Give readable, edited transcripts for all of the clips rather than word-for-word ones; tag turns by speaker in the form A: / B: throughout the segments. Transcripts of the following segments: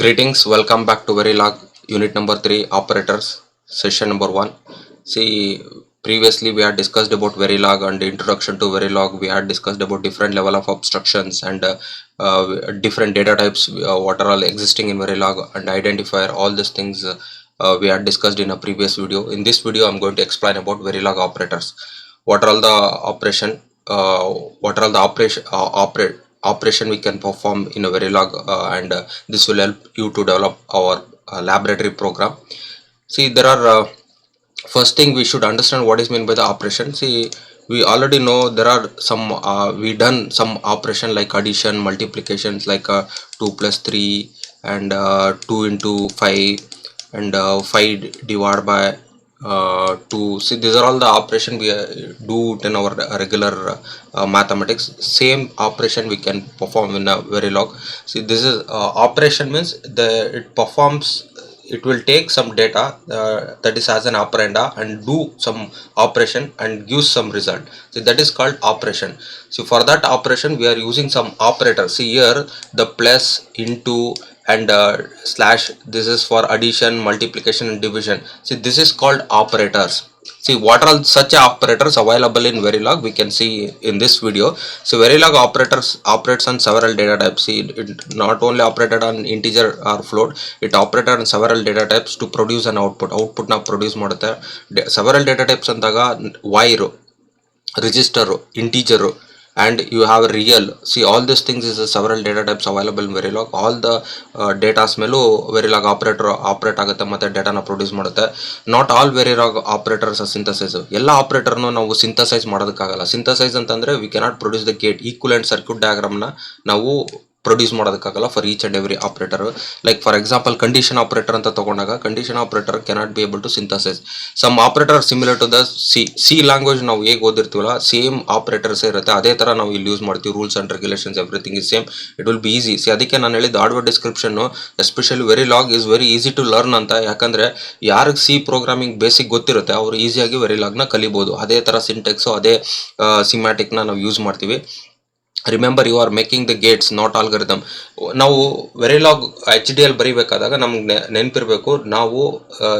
A: Greetings, welcome back to Verilog, unit number 3, operators, session number 1. See, previously we had discussed about Verilog and the introduction to Verilog. We had discussed about different level of abstractions and different data types, what are all existing in Verilog and identifier, all these things we had discussed in a previous video. In this video, I'm going to explain about Verilog operators. What are all the what are all the operation we can perform in a Verilog, and this will help you to develop our laboratory program. See, there are first thing we should understand what is meant by the operation. See, we already know there are some we done some operation like addition, multiplications like 2 plus 3 and 2 into 5 and 5 divided by 2. See, these are all the operation we do in our regular mathematics. Same operation we can perform in a Verilog. See, this is operation means it performs, it will take some data that is as an operanda and do some operation and give some result. So that is called operation. So for that operation we are using some operator. See here, the plus, into and slash, this is for addition, multiplication and division. See, this is called operators. See, what are such operators available in Verilog, we can see in this video. So Verilog operators operates on several data types. See, it not only operated on integer or float, it operated on several data types to produce an output na produce ಮಾಡುತ್ತೆ. Several data types ಅಂದಾಗ wire, register, integer, and you have real. See, all these things is several data types available in Verilog. All the datas ಮೇಲೂ Verilog operator operate ಆಗುತ್ತೆ ಮತ್ತೆ ಡೇಟಾನ produce ಮಾಡುತ್ತೆ. Not all Verilog operators synthesize. ಎಲ್ಲ ಆಪರೇಟರ್ನು ನಾವು synthesize ಮಾಡೋದಕ್ಕಾಗಲ್ಲ. Synthesize ಅಂತಂದ್ರೆ we cannot produce the gate equivalent circuit ಡಯಾಗ್ರಾಮ್ನ ನಾವು ಪ್ರೊಡ್ಯೂಸ್ ಮಾಡೋದಕ್ಕಾಗಲ್ಲ for each and every operator. Like for example condition operator ಅಂತ ತಗೊಂಡಾಗ condition operator cannot be able to synthesize. Some operator similar to the C language ನಾವು ಹೇಗೆ ಓದಿರ್ತೀವಲ್ಲ same operators ಇರುತ್ತೆ, ಅದೇ ತರ ನಾವು ಇಲ್ಲಿ ಯೂಸ್ ಮಾಡ್ತೀವಿ. Rules and regulations everything is same, it will be easy. See, ಅದಕ್ಕೆ ನಾನು ಹೇಳಿದ hardware description especially Verilog is very easy to learn ಅಂತ. ಯಾಕಂದ್ರೆ ಯಾರಿಗೆ ಸಿ ಪ್ರೋಗ್ರಾಮಿಂಗ್ ಬೇಸಿಕ್ ಗೊತ್ತಿರುತ್ತೆ ಅವರು ಈಸಿಯಾಗಿ Verilogನ ಕಲಿಬಹುದು. ಅದೇ ತರ ಸಿಂಟೆಕ್ಸ್, ಅದೇ ಸಿಮ್ಯಾಟಿಕ್ ನ ನಾವು ಯೂಸ್ ಮಾಡ್ತೀವಿ. Remember, you are making the gates, not algorithm. ನಾವು Verilog HDL ಬರೀಬೇಕಾದಾಗ ನಮ್ಗೆ ನೆನಪಿರಬೇಕು, ನಾವು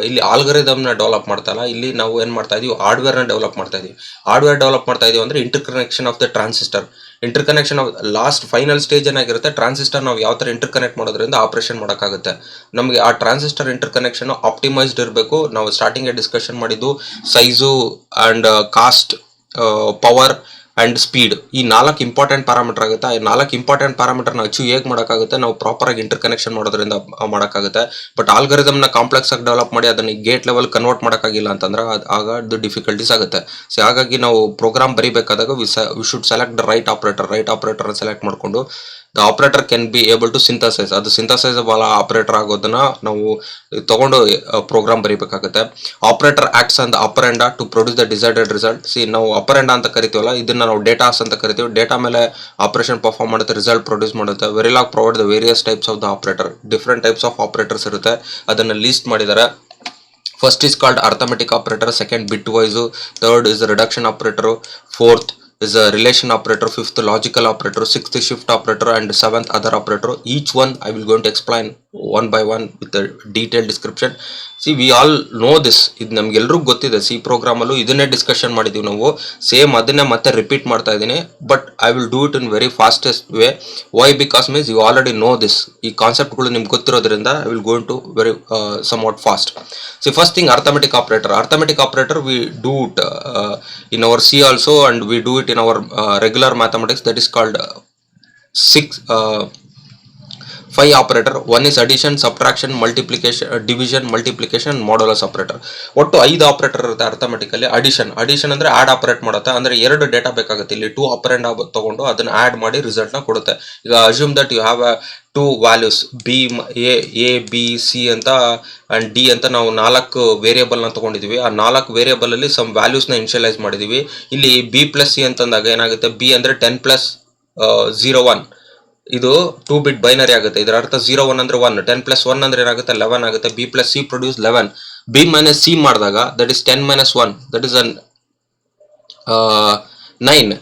A: ಇಲ್ಲಿ ಆಲ್ಗರಿದಮ್ನ ಡೆವಲಪ್ ಮಾಡ್ತಾ ಇಲ್ಲ, ಇಲ್ಲಿ ನಾವು ಏನು ಮಾಡ್ತಾ ಇದೀವಿ, ಹಾರ್ಡ್ವೇರ್ನ ಡೆವಲಪ್ ಮಾಡ್ತಾ ಇದೀವಿ. ಹಾರ್ಡ್ವೇರ್ ಡೆವಲಪ್ ಮಾಡ್ತಾ ಇದೀವಿ ಅಂದ್ರೆ inter connection of the transistor. Inter connection of last final stage ಏನಾಗಿರುತ್ತೆ, ಟ್ರಾನ್ಸಿಸ್ಟರ್ ನಾವು ಯಾವ ತರ ಇಂಟರ್ ಕನೆಕ್ಟ್ ಮಾಡೋದ್ರಿಂದ ಆಪರೇಷನ್ ಮಾಡೋಕ್ಕಾಗುತ್ತೆ. ನಮಗೆ ಆ ಟ್ರಾನ್ಸಿಸ್ಟರ್ ಇಂಟರ್ ಕನೆಕ್ಷನ್ ಆಪ್ಟಿಮೈಸ್ಡ್ ಇರಬೇಕು. ನಾವು ಸ್ಟಾರ್ಟಿಂಗ್ ಡಿಸ್ಕಷನ್ ಮಾಡಿದ್ದು size and cost, power and speed, ಈ 4 ಇಂಪಾರ್ಟೆಂಟ್ ಪ್ಯಾರಾಮೀಟರ್ ಆಗುತ್ತೆ. ಆ 4 ಇಂಪಾರ್ಟೆಂಟ್ ಪ್ಯಾರಾಮೀಟರ್ ನಾವು ಅಚೀವ್ ಹೇಗೆ ಮಾಡೋಕ್ಕಾಗುತ್ತೆ, ನಾವು ಪ್ರಾಪರ್ ಆಗಿ ಇಂಟರ್ ಕನೆಕ್ಷನ್ ಮಾಡೋದ್ರಿಂದ ಮಾಡೋಕ್ಕಾಗುತ್ತೆ. ಬಟ್ ಆಲ್ಗರಿದಮ್ನ ಕಾಂಪ್ಲೆಕ್ಸ್ ಆಗಿ ಡೆವಲಪ್ ಮಾಡಿ ಅದನ್ನ ಗೇಟ್ ಲೆವೆಲ್ ಕನ್ವರ್ಟ್ ಮಾಡೋಕ್ಕಾಗಿಲ್ಲ ಅಂತಂದ್ರೆ ಆಗ ಅದು ಡಿಫಿಕಲ್ಟೀಸ್ ಆಗುತ್ತೆ. ಸೊ ಹಾಗಾಗಿ ನಾವು ಪ್ರೋಗ್ರಾಮ್ ಬರೀಬೇಕಾದಾಗ we should select the right operator select ಮಾಡಿಕೊಂಡು the operator can be able to synthesize. ಅದು ಸಿಂಥಸೈಸಬಲ್ ಆಪರೇಟರ್ ಆಗೋದನ್ನ ನಾವು ತಗೊಂಡು ಪ್ರೋಗ್ರಾಮ್ ಬರೀಬೇಕಾಗುತ್ತೆ. Operator acts on the operand to produce the decided result. See, ನಾವು ಅಪರೆಂಡ ಅಂತ ಕರಿತೀವಲ್ಲ, ಇದನ್ನ ನಾವು ಡೇಟಾಸ್ ಅಂತ ಕರಿತೀವಿ. ಡೇಟಾ ಮೇಲೆ ಆಪರೇಷನ್ ಪರ್ಫಾರ್ಮ್ ಮಾಡುತ್ತೆ, ರಿಸಲ್ಟ್ ಪ್ರೊಡ್ಯೂಸ್ ಮಾಡುತ್ತೆ. Verilog provide the various types of the operator. Different types of operators ಇರುತ್ತೆ, ಅದನ್ನ ಲೀಸ್ಟ್ ಮಾಡಿದ್ದಾರೆ. First is called arithmetic operator, second bitwise, third is reduction operator, fourth is a relation operator, fifth logical operator, sixth shift operator, and seventh other operator. Each one I will going to explain one by one with a detailed description. See, we all know this, ಇದು ನಮ್ಗೆ ಎಲ್ರಿಗೂ ಗೊತ್ತಿದೆ. C program ಅಲ್ಲೂ ಇದನ್ನೇ discussion ಮಾಡಿದೀವಿ ನಾವು. Same ಅದನ್ನೇ ಮತ್ತೆ ರಿಪೀಟ್ ಮಾಡ್ತಾ ಇದ್ದೀನಿ, but I will do it in very fastest way. Why? Because means you already know this. ಈ ಕಾನ್ಸೆಪ್ಟ್ಗಳು ನಿಮ್ಗೆ ಗೊತ್ತಿರೋದ್ರಿಂದ I will go into very somewhat fast. See, first thing, arithmetic operator we do it in our C also, and we do it in our regular mathematics. That is called 5 operator. One is addition, subtraction, multiplication, division, multiplication, modulus operator. ಒಟ್ಟು 5 operator ಇರುತ್ತೆ ಅರ್ಥಮೆಟಿಕಲ್ಲಿ. Addition ಅಂದ್ರೆ add operate ಮಾಡುತ್ತೆ. ಅಂದ್ರೆ 2 data ಬೇಕಾಗುತ್ತೆ. ಇಲ್ಲಿ 2 ಆಪರೆಂಡ್ ತಗೊಂಡು ಅದನ್ನ add ಮಾಡಿ ರಿಸಲ್ಟ್ ನ ಕೊಡುತ್ತೆ. ಈಗ assume that you have 2 values B, A B C ಅಂತ ಅಂಡ್ ಡಿ ಅಂತ ನಾವು 4 ವೇರಿಯೇಬಲ್ ನ ತಗೊಂಡಿದೀವಿ. ಆ 4 ವೇರಿಯೇಬಲ್ ಅಲ್ಲಿ ಸಮ್ ವ್ಯಾಲ್ಯೂಸ್ ನ ಇನಿಷಿಯಲೈಸ್ ಮಾಡಿದೀವಿ. ಇಲ್ಲಿ ಬಿ ಪ್ಲಸ್ ಸಿ ಅಂತಂದಾಗ ಏನಾಗುತ್ತೆ, ಬಿ ಅಂದ್ರೆ 10 ಪ್ಲಸ್ 01, ಇದು 2 ಬಿಟ್ ಬೈನರಿ ಆಗುತ್ತೆ. ಇದರ ಅರ್ಥ 01 ಅಂದ್ರೆ 1, 10 ಪ್ಲಸ್ 1 ಅಂದ್ರೆ ಏನಾಗುತ್ತೆ 11 ಆಗುತ್ತೆ. B plus C produce 11. B minus C ಮಾಡಿದಾಗ that is 10 minus 1, that is 9.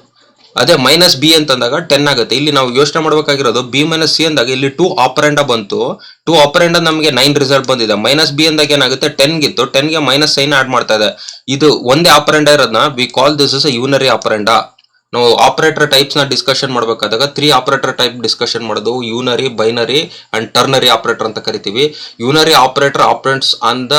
A: ಅದೇ ಮೈನಸ್ ಬಿ ಅಂತಂದಾಗ 10 ಆಗುತ್ತೆ. ಇಲ್ಲಿ ನಾವು ಯೋಚನೆ ಮಾಡಬೇಕಾಗಿರೋದು ಬಿ ಮೈನಸ್ ಸಿ ಅಂದಾಗ ಇಲ್ಲಿ 2 ಆಪರೆಂಡ ಬಂತು, 2 ಆಪರೆಂಡ ನಮಗೆ 9 ರಿಸಲ್ಟ್ ಬಂದಿದೆ. ಮೈನಸ್ ಬಿ ಅಂದಾಗ ಏನಾಗುತ್ತೆ 10 ಗಿತ್ತು, 10 ಗೆ ಮೈನಸ್ ಸೈನ್ ಆಡ್ ಮಾಡ್ತಾ ಇದೆ. ಇದು ಒಂದೇ ಆಪರೆಂಡ ಇರೋದನ್ನ ವಿ ಕಾಲ್ ದಿಸ್ ಇಸ್ ಯೂನರಿ ಆಪರೆಂಡ. ನಾವು ಆಪರೇಟರ್ ಟೈಪ್ಸ್ ನ ಡಿಸ್ಕಷನ್ ಮಾಡಬೇಕಾದಾಗ 3 ಆಪರೇಟರ್ ಟೈಪ್ ಡಿಸ್ಕಷನ್ ಮಾಡೋದು, unary, binary and ternary operator ಅಂತ ಕರಿತೀವಿ. Unary operator operates on the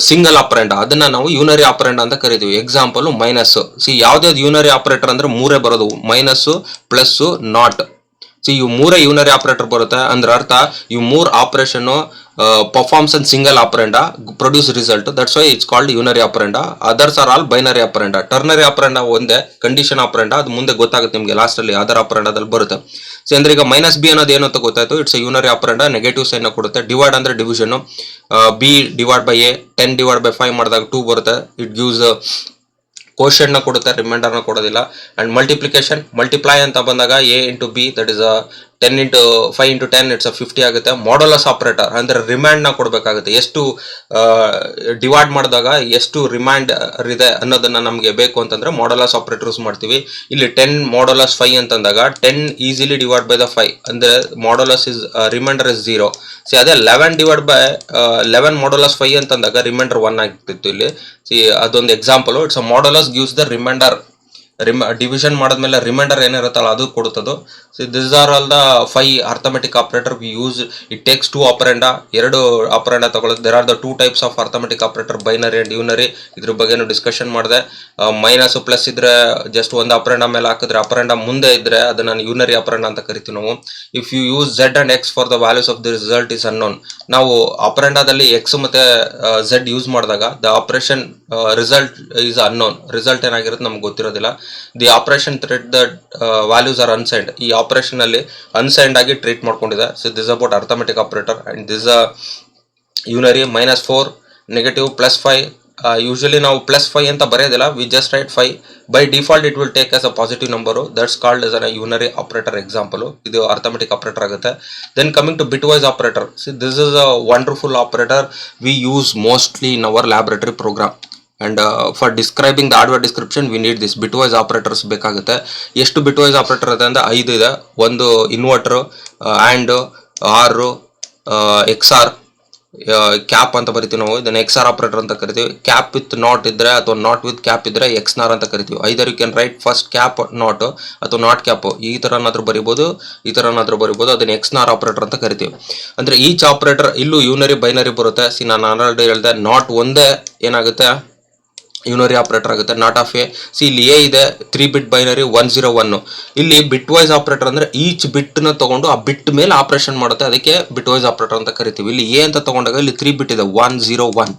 A: single operand, ಅದನ್ನ ನಾವು ಯೂನರಿ ಆಪರೆಂಡ ಅಂತ ಕರಿತೀವಿ. Example minus. ಸಿ ಯಾವ್ದಾವ್ದು ಯೂನರಿ ಆಪರೇಟರ್ ಅಂದ್ರೆ ಮೂರೇ ಬರೋದು, ಮೈನಸ್, ಪ್ಲಸ್, ನಾಟ್. ಸಿ ಇವು ಮೂರೇ ಯೂನರಿ ಆಪರೇಟರ್ ಬರುತ್ತೆ. ಅಂದ್ರೆ ಅರ್ಥ ಇವು 3 operation performs on single operand, produce result, that's why it's called unary operand. Others are all binary operand. Ternary operand ಒಂದೇ ಕಂಡೀಷನ್ ಆಪರೆಂಡ, ಅದು ಮುಂದೆ ಗೊತ್ತಾಗುತ್ತೆ ನಿಮಗೆ ಲಾಸ್ಟ್ ಅಲ್ಲಿ ಅದರ್ ಆಪರೆಂಡದಲ್ಲಿ ಬರುತ್ತೆ. ಸೊ ಅಂದ್ರೆ ಈಗ ಮೈನಸ್ ಬಿ ಅನ್ನೋದು ಏನು ಅಂತ ಗೊತ್ತಾಯ್ತು, ಇಟ್ಸ್ ಯೂನರಿ ಆಪರೆಂಡ, ನೆಗೆಟಿವ್ ಸೈನ್ ಕೊಡುತ್ತೆ. ಡಿವೈಡ್ ಅಂದ್ರೆ division, B divide by A, 10 divide by 5 ಮಾಡಿದಾಗ 2 ಬರುತ್ತೆ. ಇಟ್ ಗಿವ್ಸ್ ಕೋಶನ್ ನ ಕೊಡುತ್ತೆ, ರಿಮೈಂಡರ್ ನ ಕೊಡೋದಿಲ್ಲ. ಅಂಡ್ ಮಲ್ಟಿಪ್ಲಿಕೇಶನ್, ಮಲ್ಟಿಪ್ಲೈ ಅಂತ ಬಂದಾಗ A into B, that is 10 into 5 into 10 it's 50 ಆಗುತ್ತೆ. ಮಾಡಲಸ್ ಆಪರೇಟರ್ ಅಂದ್ರೆ ರಿಮೈಂಡ್ ನ ಕೊಡಬೇಕಾಗುತ್ತೆ, ಎಷ್ಟು ಡಿವೈಡ್ ಮಾಡಿದಾಗ ಎಷ್ಟು ರಿಮೈಂಡ್ ಇದೆ ಅನ್ನೋದನ್ನ ನಮಗೆ ಬೇಕು ಅಂತಂದ್ರೆ ಮಾಡಲಸ್ ಆಪರೇಟರ್ ಯೂಸ್ ಮಾಡ್ತೀವಿ. ಇಲ್ಲಿ 10 ಮಾಡಲಸ್ 5 ಅಂತಂದಾಗ 10 ಈಸಿಲಿ ಡಿವೈಡ್ ಬೈ ದ 5 ಅಂದ್ರೆ modulus is reminder is 0. C ಅದೇ 11 ಡಿವೈಡ್ ಬೈ 11 ಮಾಡಲಸ್ 5 ಅಂತಂದಾಗ ರಿಮೈಂಡರ್ 1 ಆಗ್ತಿತ್ತು ಇಲ್ಲಿ. ಸಿ ಅದೊಂದು ಎಕ್ಸಾಂಪಲ್. It's modulus gives the remainder. Division ಮಾಡಿದ್ಮೇಲೆ ರಿಮೈಂಡರ್ ಏನಿರುತ್ತಲ್ಲ ಅದು ಕೊಡುತ್ತದು. So this are all the 5 arithmetic operator we use. It takes 2 operand, 2 operand ತಗೊಳ್ಳೋದು. There are the 2 types of arithmetic operator, binary and unary. ಇದ್ರ ಬಗ್ಗೆನೂ discussion ಮಾಡಿದೆ. Minus plus ಇದ್ರೆ just ಒಂದು ಆಪರೆಂಡ ಮೇಲೆ ಹಾಕಿದ್ರೆ, ಆಪರೆಂಡ ಮುಂದೆ ಇದ್ರೆ ಅದನ್ನ ಯೂನರಿ ಆಪರೆಂಡ ಅಂತ ಕರಿತೀವಿ ನಾವು. If you use Z and X for the values of the result is unknown. ನಾವು ಆಪರೆಂಡದಲ್ಲಿ ಎಕ್ಸ್ ಮತ್ತೆ ಝೆಡ್ ಯೂಸ್ ಮಾಡಿದಾಗ the operation result is unknown. Result ಏನಾಗಿರುತ್ತೆ ನಮ್ಗೆ ಗೊತ್ತಿರೋದಿಲ್ಲ. The operation treated the values are unsigned. ಈ ಆಪರೇಷನ್ ಅಲ್ಲಿ unsigned ಆಗಿ ಟ್ರೀಟ್ ಮಾಡ್ಕೊಂಡಿದೆ. So this about arithmetic operator and this unary. -4, negative, +5. Usually ನಾವು +5 ಅಂತ ಬರೆಯೋದಿಲ್ಲ, we just write 5. By default it will take as a positive number, that's called as a unary operator example. ಇದು arithmetic operator ಆಗುತ್ತೆ. Then coming to bitwise operator. See this is a wonderful operator we use mostly in our laboratory program. And for describing the hardware description we need this bitwise operators ಬೇಕಾಗುತ್ತೆ. ಎಷ್ಟು ಬಿಟ್ wise operator ಇದೆ ಅಂದ್ರೆ 5 ಇದೆ. ಒಂದು inverter, and, or, X or, cap ಅಂತ ಬರಿತೀವಿ ನಾವು. ಇದನ್ನ ಎಕ್ಸ್ ಆರ್ ಆಪರೇಟರ್ ಅಂತ ಕರಿತೀವಿ. ಕ್ಯಾಪ್ ವಿತ್ ನಾಟ್ ಇದ್ರೆ ಅಥವಾ ನಾಟ್ ವಿತ್ ಕ್ಯಾಪ್ ಇದ್ರೆ ಎಕ್ಸ್ ನಾರ್ ಅಂತ ಕರಿತೀವಿ. Either you can write first cap not ಅಥವಾ ನಾಟ್ ಕ್ಯಾಪ್, ಈ ತರನಾದ್ರೂ ಬರಿಬೋದು, ಈ ತರನಾದ್ರೂ ಬರಿಬೋದು. ಅದನ್ನ ಎಕ್ಸ್ ನಾರ್ ಆಪರೇಟರ್ ಅಂತ ಕರಿತೀವಿ. ಅಂದ್ರೆ ಈಚ್ ಆಪರೇಟರ್ ಇಲ್ಲೂ ಯೂನರಿ ಬೈನರಿ ಬರುತ್ತೆ. ಸಿ ನಾನು ಆಲ್ರೆಡಿ ಹೇಳಿದೆ, ನಾಟ್ ಒಂದೇ ಏನಾಗುತ್ತೆ ಯೂನರಿ ಆಪರೇಟರ್ ಆಗುತ್ತೆ, ನಾಟ್ ಆಫ್ ಎ. ಸಿ ಇಲ್ಲಿ ಎ ಇದೆ, 3 ಬಿಟ್ ಬೈನರಿ 101. ಇಲ್ಲಿ ಬಿಟ್ ವೈಸ್ ಆಪರೇಟರ್ ಅಂದ್ರೆ ಈಚ್ ಬಿಟ್ ನ ತಗೊಂಡು ಆ ಬಿಟ್ ಮೇಲೆ ಆಪರೇಷನ್ ಮಾಡುತ್ತೆ, ಅದಕ್ಕೆ ಬಿಟ್ ವೈಸ್ ಆಪರೇಟರ್ ಅಂತ ಕರಿತೀವಿ. ಇಲ್ಲಿ ಎ ಅಂತ ತಗೊಂಡಾಗ ಇಲ್ಲಿ 3 ಬಿಟ್ ಇದೆ, 101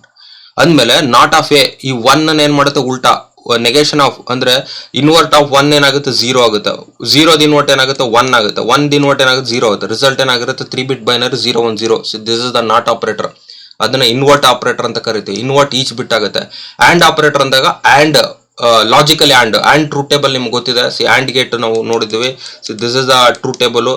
A: ಅಂದ್ಮೇಲೆ ನಾಟ್ ಆಫ್ ಎ ಈ 1 ಏನ್ ಮಾಡುತ್ತೆ ಉಲ್ಟಾ, ನೆಗೇಷನ್ ಆಫ್ ಅಂದ್ರೆ ಇನ್ವರ್ಟ್ ಆಫ್ 1 ಏನಾಗುತ್ತೆ 0 ಆಗುತ್ತೆ. 0 ಇನ್ವರ್ಟ್ ಏನಾಗುತ್ತೆ 1 ಆಗುತ್ತೆ. 1 ಇನ್ವರ್ಟ್ ಏನಾಗುತ್ತೆ 0 ಆಗುತ್ತೆ. ರಿಸಲ್ಟ್ ಏನಾಗಿರುತ್ತೆ 3 bit binary 010. This is the not operator. ಅದನ್ನ ಇನ್ವರ್ಟ್ ಆಪರೇಟರ್ ಅಂತ ಕರಿತೀವಿ. ಇನ್ವರ್ಟ್ ಈಚ್ ಬಿಟ್ ಆಗುತ್ತೆ. ಆ್ಯಂಡ್ ಆಪರೇಟರ್ ಅಂದಾಗ and logically and true table ನಿಮ್ಗೆ ಗೊತ್ತಿದೆ. ಸಿ ಆ್ಯಂಡ್ ಗೇಟ್ ನಾವು ನೋಡಿದ್ವಿ. See this is the true table.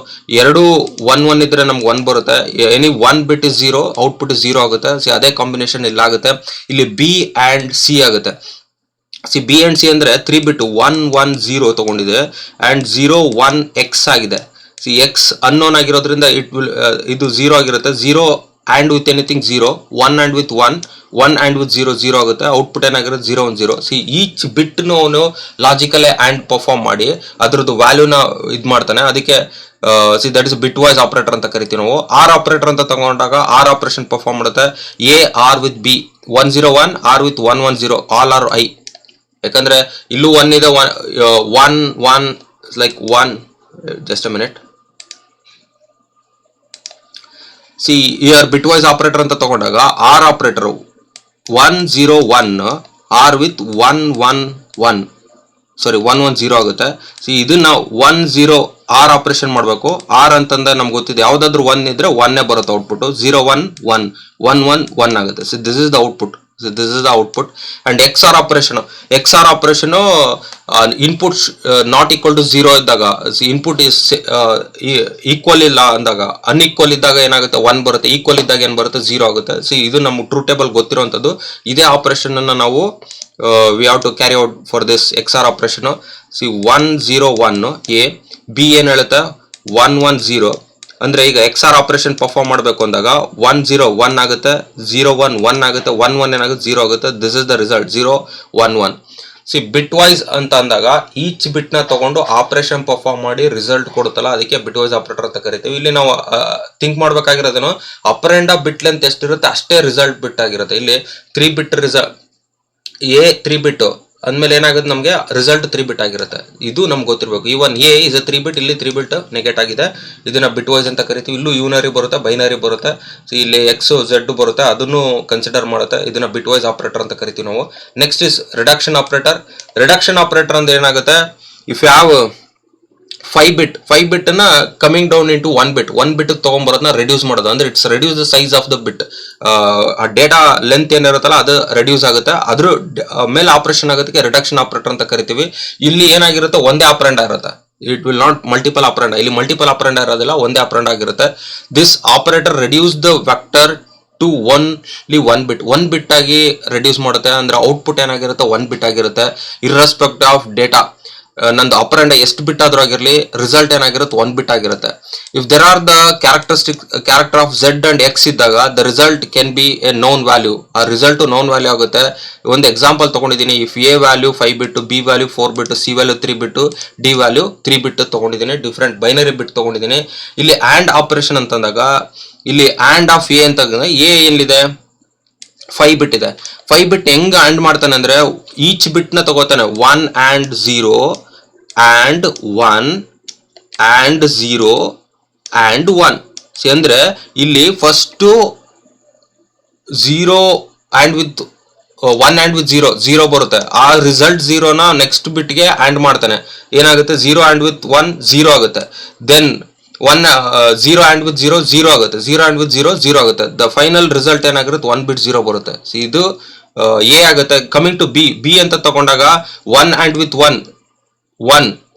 A: ಎರಡು 1 ಇದ್ರೆ ನಮ್ಗೆ 1 ಬರುತ್ತೆ. ಎನಿ 1 ಬಿಟ್ ಇಸ್ 0, ಔಟ್ಪುಟ್ 0 ಆಗುತ್ತೆ. ಸಿ ಅದೇ ಕಾಂಬಿನೇಷನ್ ಇಲ್ಲಿ ಆಗುತ್ತೆ. ಇಲ್ಲಿ ಬಿ ಆ್ಯಂಡ್ ಸಿ ಆಗುತ್ತೆ. ಸಿ ಬಿ ಆ್ಯಂಡ್ ಸಿ ಅಂದ್ರೆ 3 ಬಿಟ್ 110 ತಗೊಂಡಿದೆ ಆ್ಯಂಡ್ 01x ಆಗಿದೆ. ಸಿ ಎಕ್ಸ್ ಅನ್ನೋನ್ ಆಗಿರೋದ್ರಿಂದ ಇಟ್ ವಿಲ್ ಇದು 0 ಆಗಿರುತ್ತೆ. 0 and with anything 0, 1 and with 1, 1 and with 0, 0 ಆಗುತ್ತೆ. ಔಟ್ಪುಟ್ ಏನಾಗಿರುತ್ತೆ 010. ಸಿ ಈಚ್ ಬಿಟ್ ಅವನು ಲಾಜಿಕಲ್ ಆ್ಯಂಡ್ ಪರ್ಫಾರ್ಮ್ ಮಾಡಿ ಅದ್ರದ್ದು ವ್ಯಾಲ್ಯೂನ ಇದು ಮಾಡ್ತಾನೆ. ಅದಕ್ಕೆ see that is bitwise operator ಅಂತ ಕರಿತೀವಿ ನಾವು. ಆರ್ ಆಪರೇಟರ್ ಅಂತ ತಗೊಂಡಾಗ ಆರ್ ಆಪರೇಷನ್ ಪರ್ಫಾರ್ಮ್ ಮಾಡುತ್ತೆ. A or with B 101, or with 110, all are ಐ. ಯಾಕಂದ್ರೆ ಇಲ್ಲೂ 1 ಇದೆ, 1 like 1. Just a minute. See here bitwise operator ಅಂತ ತಗೊಂಡಾಗ ಆರ್ ಆಪರೇಟರ್ 101 ಆರ್ ವಿತ್ 110 ಆಗುತ್ತೆ. ಸಿ ಇದನ್ನ 10 ಆರ್ ಆಪರೇಷನ್ ಮಾಡಬೇಕು. ಆರ್ ಅಂತಂದ್ರೆ ನಮ್ಗೆ ಗೊತ್ತಿದೆ, ಯಾವ್ದಾದ್ರು 1 ಇದ್ರೆ 1 ಬರುತ್ತೆ ಔಟ್ಪುಟ್. 011 111 ಆಗುತ್ತೆ. C this is the output. So this is the output. And XOR operation. XOR operation input not equal to 0 ಇದ್ದಾಗ ಇನ್ಪುಟ್ ಇಸ್ ಈಕ್ವಲ್ ಇಲ್ಲ ಅಂದಾಗ, ಅನ್ಈಕ್ವಲ್ ಇದ್ದಾಗ ಏನಾಗುತ್ತೆ 1 ಬರುತ್ತೆ, ಈಕ್ವಲ್ ಇದ್ದಾಗ ಏನು ಬರುತ್ತೆ 0 ಆಗುತ್ತೆ. ಸಿ ಇದು ನಮ್ಮ ಟ್ರೂ ಟೇಬಲ್ ಗೊತ್ತಿರುವಂಥದ್ದು. ಇದೇ ಆಪರೇಷನ್ ಅನ್ನ ನಾವು we have to carry out for this XOR operation. See 1 0 1 A, B ಏನು ಹೇಳುತ್ತೆ 1 1 0. ಅಂದ್ರೆ ಈಗ XOR ಆಪರೇಷನ್ ಪರ್ಫಾರ್ಮ್ ಮಾಡಬೇಕು ಅಂದಾಗ 1 0 1 ಆಗುತ್ತೆ, 0 1 1 ಆಗುತ್ತೆ, 1 1 ಏನಾಗುತ್ತೆ 0 ಆಗುತ್ತೆ. This is the result 0 1 1. See bitwise ಅಂತ ಅಂದಾಗ ಈಚ್ ಬಿಟ್ ನ ತಗೊಂಡು ಆಪರೇಷನ್ ಪರ್ಫಾರ್ಮ್ ಮಾಡಿ ರಿಸಲ್ಟ್ ಕೊಡುತ್ತಲ್ಲ, ಅದಕ್ಕೆ ಬಿಟ್ ವೈಸ್ ಆಪರೇಟರ್ ಅಂತ ಕರಿತೀವಿ. ಇಲ್ಲಿ ನಾವು ಥಿಂಕ್ ಮಾಡ್ಬೇಕಾಗಿರೋದೇನು, ಅಪರೆಂಡ ಬಿಟ್ ಲೆಂತ್ ಎಷ್ಟಿರುತ್ತೆ ಅಷ್ಟೇ ರಿಸಲ್ಟ್ ಬಿಟ್ ಆಗಿರುತ್ತೆ. ಇಲ್ಲಿ 3 ಬಿಟ್ ರಿಸಲ್ಟ್ ಎ 3 ಬಿಟ್ ಅಂದ್ಮೇಲೆ ಏನಾಗುತ್ತೆ ನಮಗೆ ರಿಸಲ್ಟ್ 3 ಬಿಟ್ ಆಗಿರುತ್ತೆ. ಇದು ನಮ್ಗೆ ಗೊತ್ತಿರಬೇಕು. ಈವನ್ ಎ ಇಸ್ 3 ಬಿಟ್, ಇಲ್ಲಿ 3 ಬಿಟ್ ನೆಗೆಟ್ ಆಗಿದೆ, ಇದನ್ನ ಬಿಟ್ ವೈಸ್ ಅಂತ ಕರಿತೀವಿ. ಇಲ್ಲೂ ಯೂನರಿ ಬರುತ್ತೆ, ಬೈನರಿ ಬರುತ್ತೆ, ಇಲ್ಲಿ ಎಕ್ಸ್ ಝೆಡ್ ಬರುತ್ತೆ, ಅದನ್ನು ಕನ್ಸಿಡರ್ ಮಾಡುತ್ತೆ. ಇದನ್ನ ಬಿಟ್ ವೈಸ್ ಆಪರೇಟರ್ ಅಂತ ಕರಿತೀವಿ ನಾವು. Next is reduction operator. Reduction operator ಅಂದ್ರೆ ಏನಾಗುತ್ತೆ, ಇಫ್ ಯು ಹ್ಯಾವ್ 5 ಬಿಟ್ ನ coming down into 1 bit, 1 bit ತಗೊಂಡ್ಬರೋದನ್ನ ರೆಡ್ಯೂಸ್ ಮಾಡೋದು, ಅಂದ್ರೆ it's reduce the size of the bit. ಆ ಡೇಟಾ ಲೆಂತ್ ಏನಿರುತ್ತಲ್ಲ ಅದು ರೆಡ್ಯೂಸ್ ಆಗುತ್ತೆ, ಅದ್ರ ಮೇಲೆ ಆಪರೇಷನ್ ಆಗೋದಕ್ಕೆ ರಿಡಕ್ಷನ್ ಆಪರೇಟರ್ ಅಂತ ಕರಿತೀವಿ. ಇಲ್ಲಿ ಏನಾಗಿರುತ್ತೆ ಒಂದೇ ಆಪರೆಂಡ್ ಇರುತ್ತೆ, it will not multiple operand. ಇಲ್ಲಿ ಮಲ್ಟಿಪಲ್ ಆಪರೆಂಡ್ ಇರೋದಿಲ್ಲ, ಒಂದೇ ಆಪರೆಂಡ್ ಆಗಿರುತ್ತೆ. This operator reduce the vector to only 1 bit, 1 bit ಆಗಿ ರೆಡ್ಯೂಸ್ ಮಾಡುತ್ತೆ. ಅಂದ್ರೆ ಔಟ್ಪುಟ್ ಏನಾಗಿರುತ್ತೆ 1 ಬಿಟ್ ಆಗಿರುತ್ತೆ, ಇರ್ರೆಸ್ಪೆಕ್ಟ್ ಆಫ್ ಡೇಟಾ. ನಂದು ಆಪರೆಂಡ್ ಎಷ್ಟು ಬಿಟ್ ಆದ್ರೂ ಆಗಿರಲಿ, ರಿಸಲ್ಟ್ ಏನಾಗಿರುತ್ತೆ 1 ಬಿಟ್ ಆಗಿರುತ್ತೆ. If there are the character of Z and X ಇದ್ದಾಗ the result can be a known value. ಆ ರಿಸಲ್ಟ್ ನೋನ್ ವ್ಯಾಲ್ಯೂ ಆಗುತ್ತೆ. ಒಂದು ಎಕ್ಸಾಂಪಲ್ ತಗೊಂಡಿದ್ದೀನಿ. If A value 5 bit, B value 4 bit, C value 3 bit, D value 3 bit ತಗೊಂಡಿದ್ದೀನಿ. Different binary ಬಿಟ್ ತಗೊಂಡಿದ್ದೀನಿ. ಇಲ್ಲಿ and operation ಅಂತಂದಾಗ ಇಲ್ಲಿ ಆ್ಯಂಡ್ ಆಫ್ ಎ ಅಂತ ಎ ಎಲ್ಲಿದೆ 5 ಬಿಟ್ ಇದೆ. 5 ಬಿಟ್ ಹೆಂಗ್ ಆ್ಯಂಡ್ ಮಾಡ್ತಾನೆ ಅಂದ್ರೆ ಈಚ್ ಬಿಟ್ ನ ತಗೋತಾನೆ 1 and 0 and 1 and 0 and 1. ಅಂದ್ರೆ ಇಲ್ಲಿ first 0 and with 1 and with 0 ಬರುತ್ತೆ. ಆ ರಿಸಲ್ಟ್ 0 ನ ನೆಕ್ಸ್ಟ್ ಬಿಟ್ಗೆ ಆ್ಯಂಡ್ ಮಾಡ್ತಾನೆ. ಏನಾಗುತ್ತೆ 0 and with 1 0 ಆಗುತ್ತೆ. ದೆನ್ 0 and with 0 ಆಗುತ್ತೆ, 0 and with 0 ಆಗುತ್ತೆ. ದ ಫೈನಲ್ ರಿಸಲ್ಟ್ ಏನಾಗಿರುತ್ತೆ 1 ಬಿಟ್ 0 ಬರುತ್ತೆ. ಇದು ಎ ಆಗುತ್ತೆ. ಕಮಿಂಗ್ ಟು ಬಿ ಅಂತ ತಗೊಂಡಾಗ 1 and with 1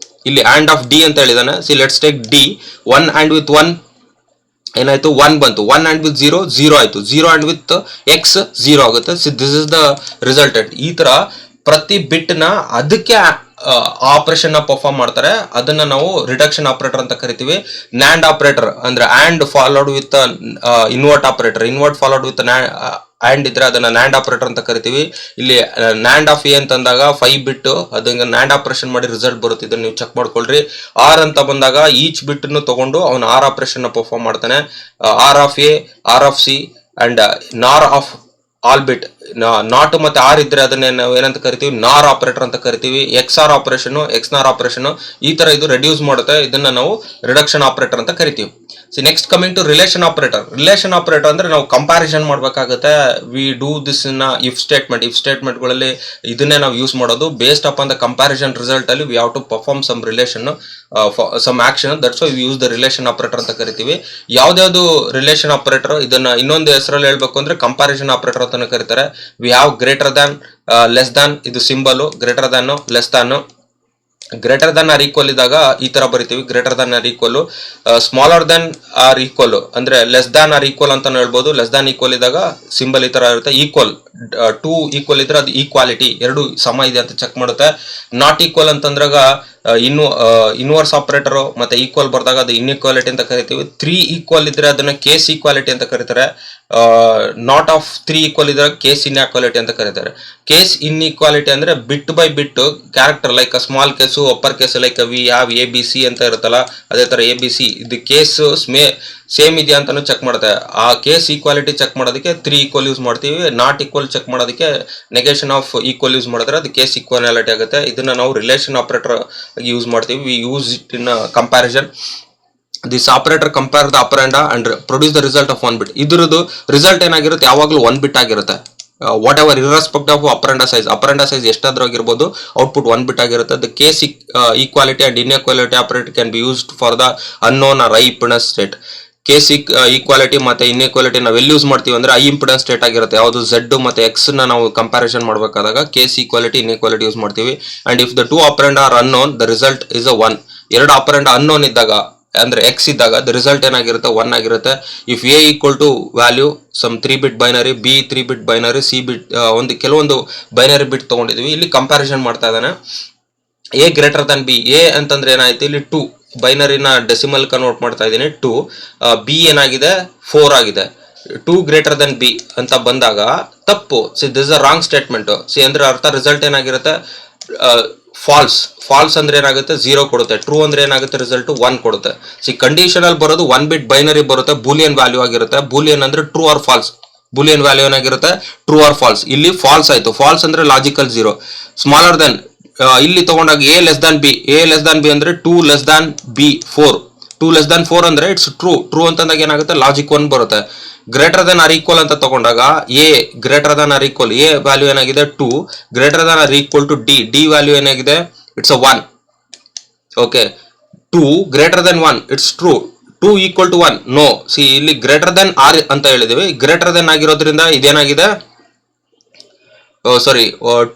A: ಇಲ್ಲಿ ಆ್ಯಂಡ್ ಆಫ್ ಡಿ ಅಂತ ಹೇಳಿದಾನೆ. See let's take D. 1 and with 1 ಏನಾಯ್ತು 1 ಬಂತು. 1 and with 0 ಆಯ್ತು. 0 and with x 0 ಆಗುತ್ತೆ. C this is the resultant. ಈ ತರ ಪ್ರತಿ ಬಿಟ್ ನ ಅದಕ್ಕೆ ಆಪರೇಷನ್ ನ ಪರ್ಫಾರ್ಮ್ ಮಾಡ್ತಾರೆ. ಅದನ್ನ ನಾವು ರಿಡಕ್ಷನ್ ಆಪರೇಟರ್ ಅಂತ ಕರಿತೀವಿ. ನ್ಯಾಂಡ್ ಆಪರೇಟರ್ ಅಂದ್ರೆ and followed with invert operator. Invert followed with and ಇದ್ರೆ ಅದನ್ನ ನ್ಯಾಂಡ್ ಆಪರೇಟರ್ ಅಂತ ಕರಿತೀವಿ. ಇಲ್ಲಿ ನ್ಯಾಂಡ್ ಆಫ್ ಎ ಅಂತಂದಾಗ 5 ಬಿಟ್ ಅದನ್ನ ನ್ಯಾಂಡ್ ಆಪರೇಷನ್ ಮಾಡಿ ರಿಸಲ್ಟ್ ಬರುತ್ತೆ. ಇದನ್ನ ನೀವು ಚೆಕ್ ಮಾಡ್ಕೊಳ್ರಿ. ಆರ್ ಅಂತ ಬಂದಾಗ ಈಚ್ ಬಿಟ್ ತಗೊಂಡು ಅವನು ಆರ್ ಆಪರೇಷನ್ ನ ಪರ್ಫಾರ್ಮ್ ಮಾಡ್ತಾನೆ. Or of A, or of C and nor of all bit. Not ಮತ್ತೆ ಆರ್ ಇದ್ರೆ ಅದನ್ನ ನಾವು ಏನಂತ ಕರಿತೀವಿ, ನಾರ್ ಆಪರೇಟರ್ ಅಂತ ಕರಿತೀವಿ. XOR ಆಪರೇಷನ್, XNOR ಆಪರೇಷನ್ ಈ ತರ ಇದು ರೆಡ್ಯೂಸ್ ಮಾಡುತ್ತೆ. ಇದನ್ನ ನಾವು ರಿಡಕ್ಷನ್ ಆಪರೇಟರ್ ಅಂತ ಕರಿತೀವಿ. See next coming to relation operator. Relation operator ಅಂದ್ರೆ ನಾವು ಕಂಪ್ಯಾರಿಸನ್ ಮಾಡ್ಬೇಕಾಗುತ್ತೆ. We do this in if statement ಗಳಲ್ಲಿ ಇದನ್ನೇ ನಾವು ಯೂಸ್ ಮಾಡೋದು. Based upon the comparison result ಅಲ್ಲಿ we have to perform some relation, some action. That's why we use the relation operator ಅಂತ ಕರಿತೀವಿ. ಯಾವ್ದಾವ್ದು ರಿಲೇಷನ್ ಆಪರೇಟರ್, ಇದನ್ನ ಇನ್ನೊಂದು ಹೆಸರಲ್ಲಿ ಹೇಳ್ಬೇಕು ಅಂದ್ರೆ ಕಂಪ್ಯಾರಿಸನ್ ಆಪರೇಟರ್ ಅಂತ ಕರೀತಾರೆ. We have greater than, less than, ಇದು symbol. Greater than, less than. Greater than or equal ಇದ್ದಾಗ ಈ ತರ ಬರಿತೀವಿ, greater than or equal. Smaller than or equal ಅಂದ್ರೆ ಲೆಸ್ ದಾನ್ ಆರ್ ಈಕ್ವಲ್ ಅಂತ ಹೇಳ್ಬೋದು. ಲೆಸ್ ದಾನ್ ಈಕ್ವಲ್ ಇದ್ದಾಗ ಸಿಂಬಲ್ ಈ ತರ ಇರುತ್ತೆ. ಈಕ್ವಲ್, 2 ಈಕ್ವಲ್ ಇದ್ರೆ ಅದು ಈಕ್ವಾಲಿಟಿ, 2 ಸಮ ಇದೆ ಅಂತ ಚೆಕ್ ಮಾಡುತ್ತೆ. ನಾಟ್ ಈಕ್ವಲ್ ಅಂತಂದ್ರಾಗ ಇನ್ವರ್ಸ್ ಆಪರೇಟರ್ ಮತ್ತೆ ಈಕ್ವಲ್ ಬರ್ದಾಗ ಅದು ಇನ್ಇಕ್ವಾಲಿಟಿ ಅಂತ ಕರಿತೀವಿ. 3 ಈಕ್ವಲ್ ಇದ್ರೆ ಅದನ್ನ ಕೇಸ್ ಈಕ್ವಾಲಿಟಿ ಅಂತ ಕರೀತಾರೆ. ನಾಟ್ ಆಫ್ 3 ಈಕ್ವಲ್ ಇದ್ರೆ ಕೇಸ್ ಇನ್ಇಕ್ವಾಲಿಟಿ ಅಂತ ಕರೀತಾರೆ. ಕೇಸ್ ಇನ್ಇಕ್ವಾಲಿಟಿ ಅಂದ್ರೆ ಬಿಟ್ by bit character, like small case, upper case, like we have ABC ಅಂತ ಇರುತ್ತಲ್ಲ, ಅದೇ ತರ ABC ಇದು ಕೇಸ್ ಸೇಮ್ ಇದೆಯಾ ಅಂತಾನು ಚೆಕ್ ಮಾಡುತ್ತೆ. ಆ ಕೇಸ್ ಈಕ್ವಾಲಿಟಿ ಚೆಕ್ ಮಾಡೋದಕ್ಕೆ 3 ಈಕ್ವಲ್ ಯೂಸ್ ಮಾಡ್ತೀವಿ. ನಾಟ್ ಈಕ್ವಲ್ ಚೆಕ್ ಮಾಡೋದಕ್ಕೆ ನೆಗೇಷನ್ ಆಫ್ ಈಕ್ವಲ್ ಯೂಸ್ ಮಾಡಿದ್ರೆ ಅದು ಕೇಸ್ ಈಕ್ವಾಲಿಟಿ ಆಗುತ್ತೆ. ಇದನ್ನ ನಾವು ರಿಲೇಷನ್ ಆಪರೇಟರ್ ಯೂಸ್ ಮಾಡ್ತೀವಿ. We use it in comparison. This operator compare the operand and produce the result of 1 bit. ಇದ್ರದ್ದು ರಿಸಲ್ಟ್ ಏನಾಗಿರುತ್ತೆ ಯಾವಾಗಲೂ 1 ಬಿಟ್ ಆಗಿರುತ್ತೆ. Whatever irrespective of operand size ಎಷ್ಟಾದ್ರೂ ಆಗಿರ್ಬೋದು, ಔಟ್ಪುಟ್ 1 ಬಿಟ್ ಆಗಿರುತ್ತೆ. The case equality and inequality operator can be used for the unknown ripeness state. Case equality ಮತ್ತೆ inequality ನಾವು ಎಲ್ಲಿ ಯೂಸ್ ಮಾಡ್ತೀವಿ ಅಂದ್ರೆ ಐ ಇಂಪಿಡೆನ್ಸ್ ಸ್ಟೇಟ್ ಆಗಿರುತ್ತೆ, ಯಾವುದು ಝೆಡ್ ಮತ್ತೆ ಎಕ್ಸ್ ನ ನಾವು ಕಂಪ್ಯಾರಿಸನ್ ಮಾಡಬೇಕಾದಾಗ ಕೇಸ್ ಈಕ್ವಾಲಿಟಿ ಇನ್ಇಕ್ವಾಲಿಟಿ ಯೂಸ್ ಮಾಡ್ತೀವಿ. And if the two operand are unknown the result is a 1. ಎರಡು ಆಪರೆಂಡ್ ಅನ್ನೋನ್ ಇದ್ದಾಗ ಅಂದ್ರೆ ಎಕ್ಸ್ ಇದ್ದಾಗ ದ ರಿಸಲ್ಟ್ ಏನಾಗಿರುತ್ತೆ 1 ಆಗಿರುತ್ತೆ. If A equal to value some 3 bit binary, B 3 bit binary, C bit ಒಂದು ಕೆಲವೊಂದು binary bit ತಗೊಂಡಿದ್ವಿ. ಇಲ್ಲಿ ಕಂಪ್ಯಾರಿಸನ್ ಮಾಡ್ತಾ ಇದ್ದಾನೆ. A greater than B. A ಅಂತಂದ್ರೆ ಏನಾಯ್ತು ಇಲ್ಲಿ 2 ಬೈನರಿನ ಡೆಸಿಮಲ್ ಕನ್ವರ್ಟ್ ಮಾಡ್ತಾ ಇದ್ದೀನಿ 2. ಬಿ ಏನಾಗಿದೆ 4 ಆಗಿದೆ. 2 ಗ್ರೇಟರ್ ದನ್ ಬಿ ಅಂತ ಬಂದಾಗ ತಪ್ಪು. See this a wrong statement. C ಅಂದ್ರೆ ಅರ್ಥ ರಿಸಲ್ಟ್ ಏನಾಗಿರುತ್ತೆ ಫಾಲ್ಸ್. ಫಾಲ್ಸ್ ಅಂದ್ರೆ ಏನಾಗುತ್ತೆ 0 ಕೊಡುತ್ತೆ. ಟ್ರೂ ಅಂದ್ರೆ ಏನಾಗುತ್ತೆ ರಿಸಲ್ಟ್ 1 ಕೊಡುತ್ತೆ. ಸಿ ಕಂಡೀಷನಲ್ ಬರೋದು 1 ಬಿಟ್ ಬೈನರಿ ಬರುತ್ತೆ, ಬೂಲಿಯನ್ ವ್ಯಾಲ್ಯೂ ಆಗಿರುತ್ತೆ. ಬೂಲಿಯನ್ ಅಂದ್ರೆ true or false. Boolean value ಏನಾಗಿರುತ್ತೆ ಟ್ರೂ ಆರ್ ಫಾಲ್ಸ್. ಇಲ್ಲಿ ಫಾಲ್ಸ್ ಆಯ್ತು. ಫಾಲ್ಸ್ ಅಂದ್ರೆ ಲಾಜಿಕಲ್ 0. ಸ್ಮಾಲರ್ ದೆನ್ ಇಲ್ಲಿ ತಗೊಂಡಾಗ A less than B. A less than B ಅಂದ್ರೆ 2 less than B 4. 2 less than 4 ಅಂದ್ರೆ ಇಟ್ಸ್ ಟ್ರೂ. ಟ್ರೂ ಅಂತಂದಾಗ ಏನಾಗುತ್ತೆ ಲಾಜಿಕ್ 1 ಬರುತ್ತೆ. ಗ್ರೇಟರ್ ದನ್ ಆರ್ ಈಕ್ವಲ್ ಅಂತ ತಗೊಂಡಾಗ A greater than or equal, A value ಏನಾಗಿದೆ 2. Greater than or equal to D, D value ಏನಾಗಿದೆ it's a 1. Okay, 2 greater than 1 it's true. 2 equal to 1 no. See ಇಲ್ಲಿ greater than or ಅಂತ ಹೇಳಿದೀವಿ. Greater than ಆಗಿರೋದ್ರಿಂದ ಇದೇನಾಗಿದೆ sorry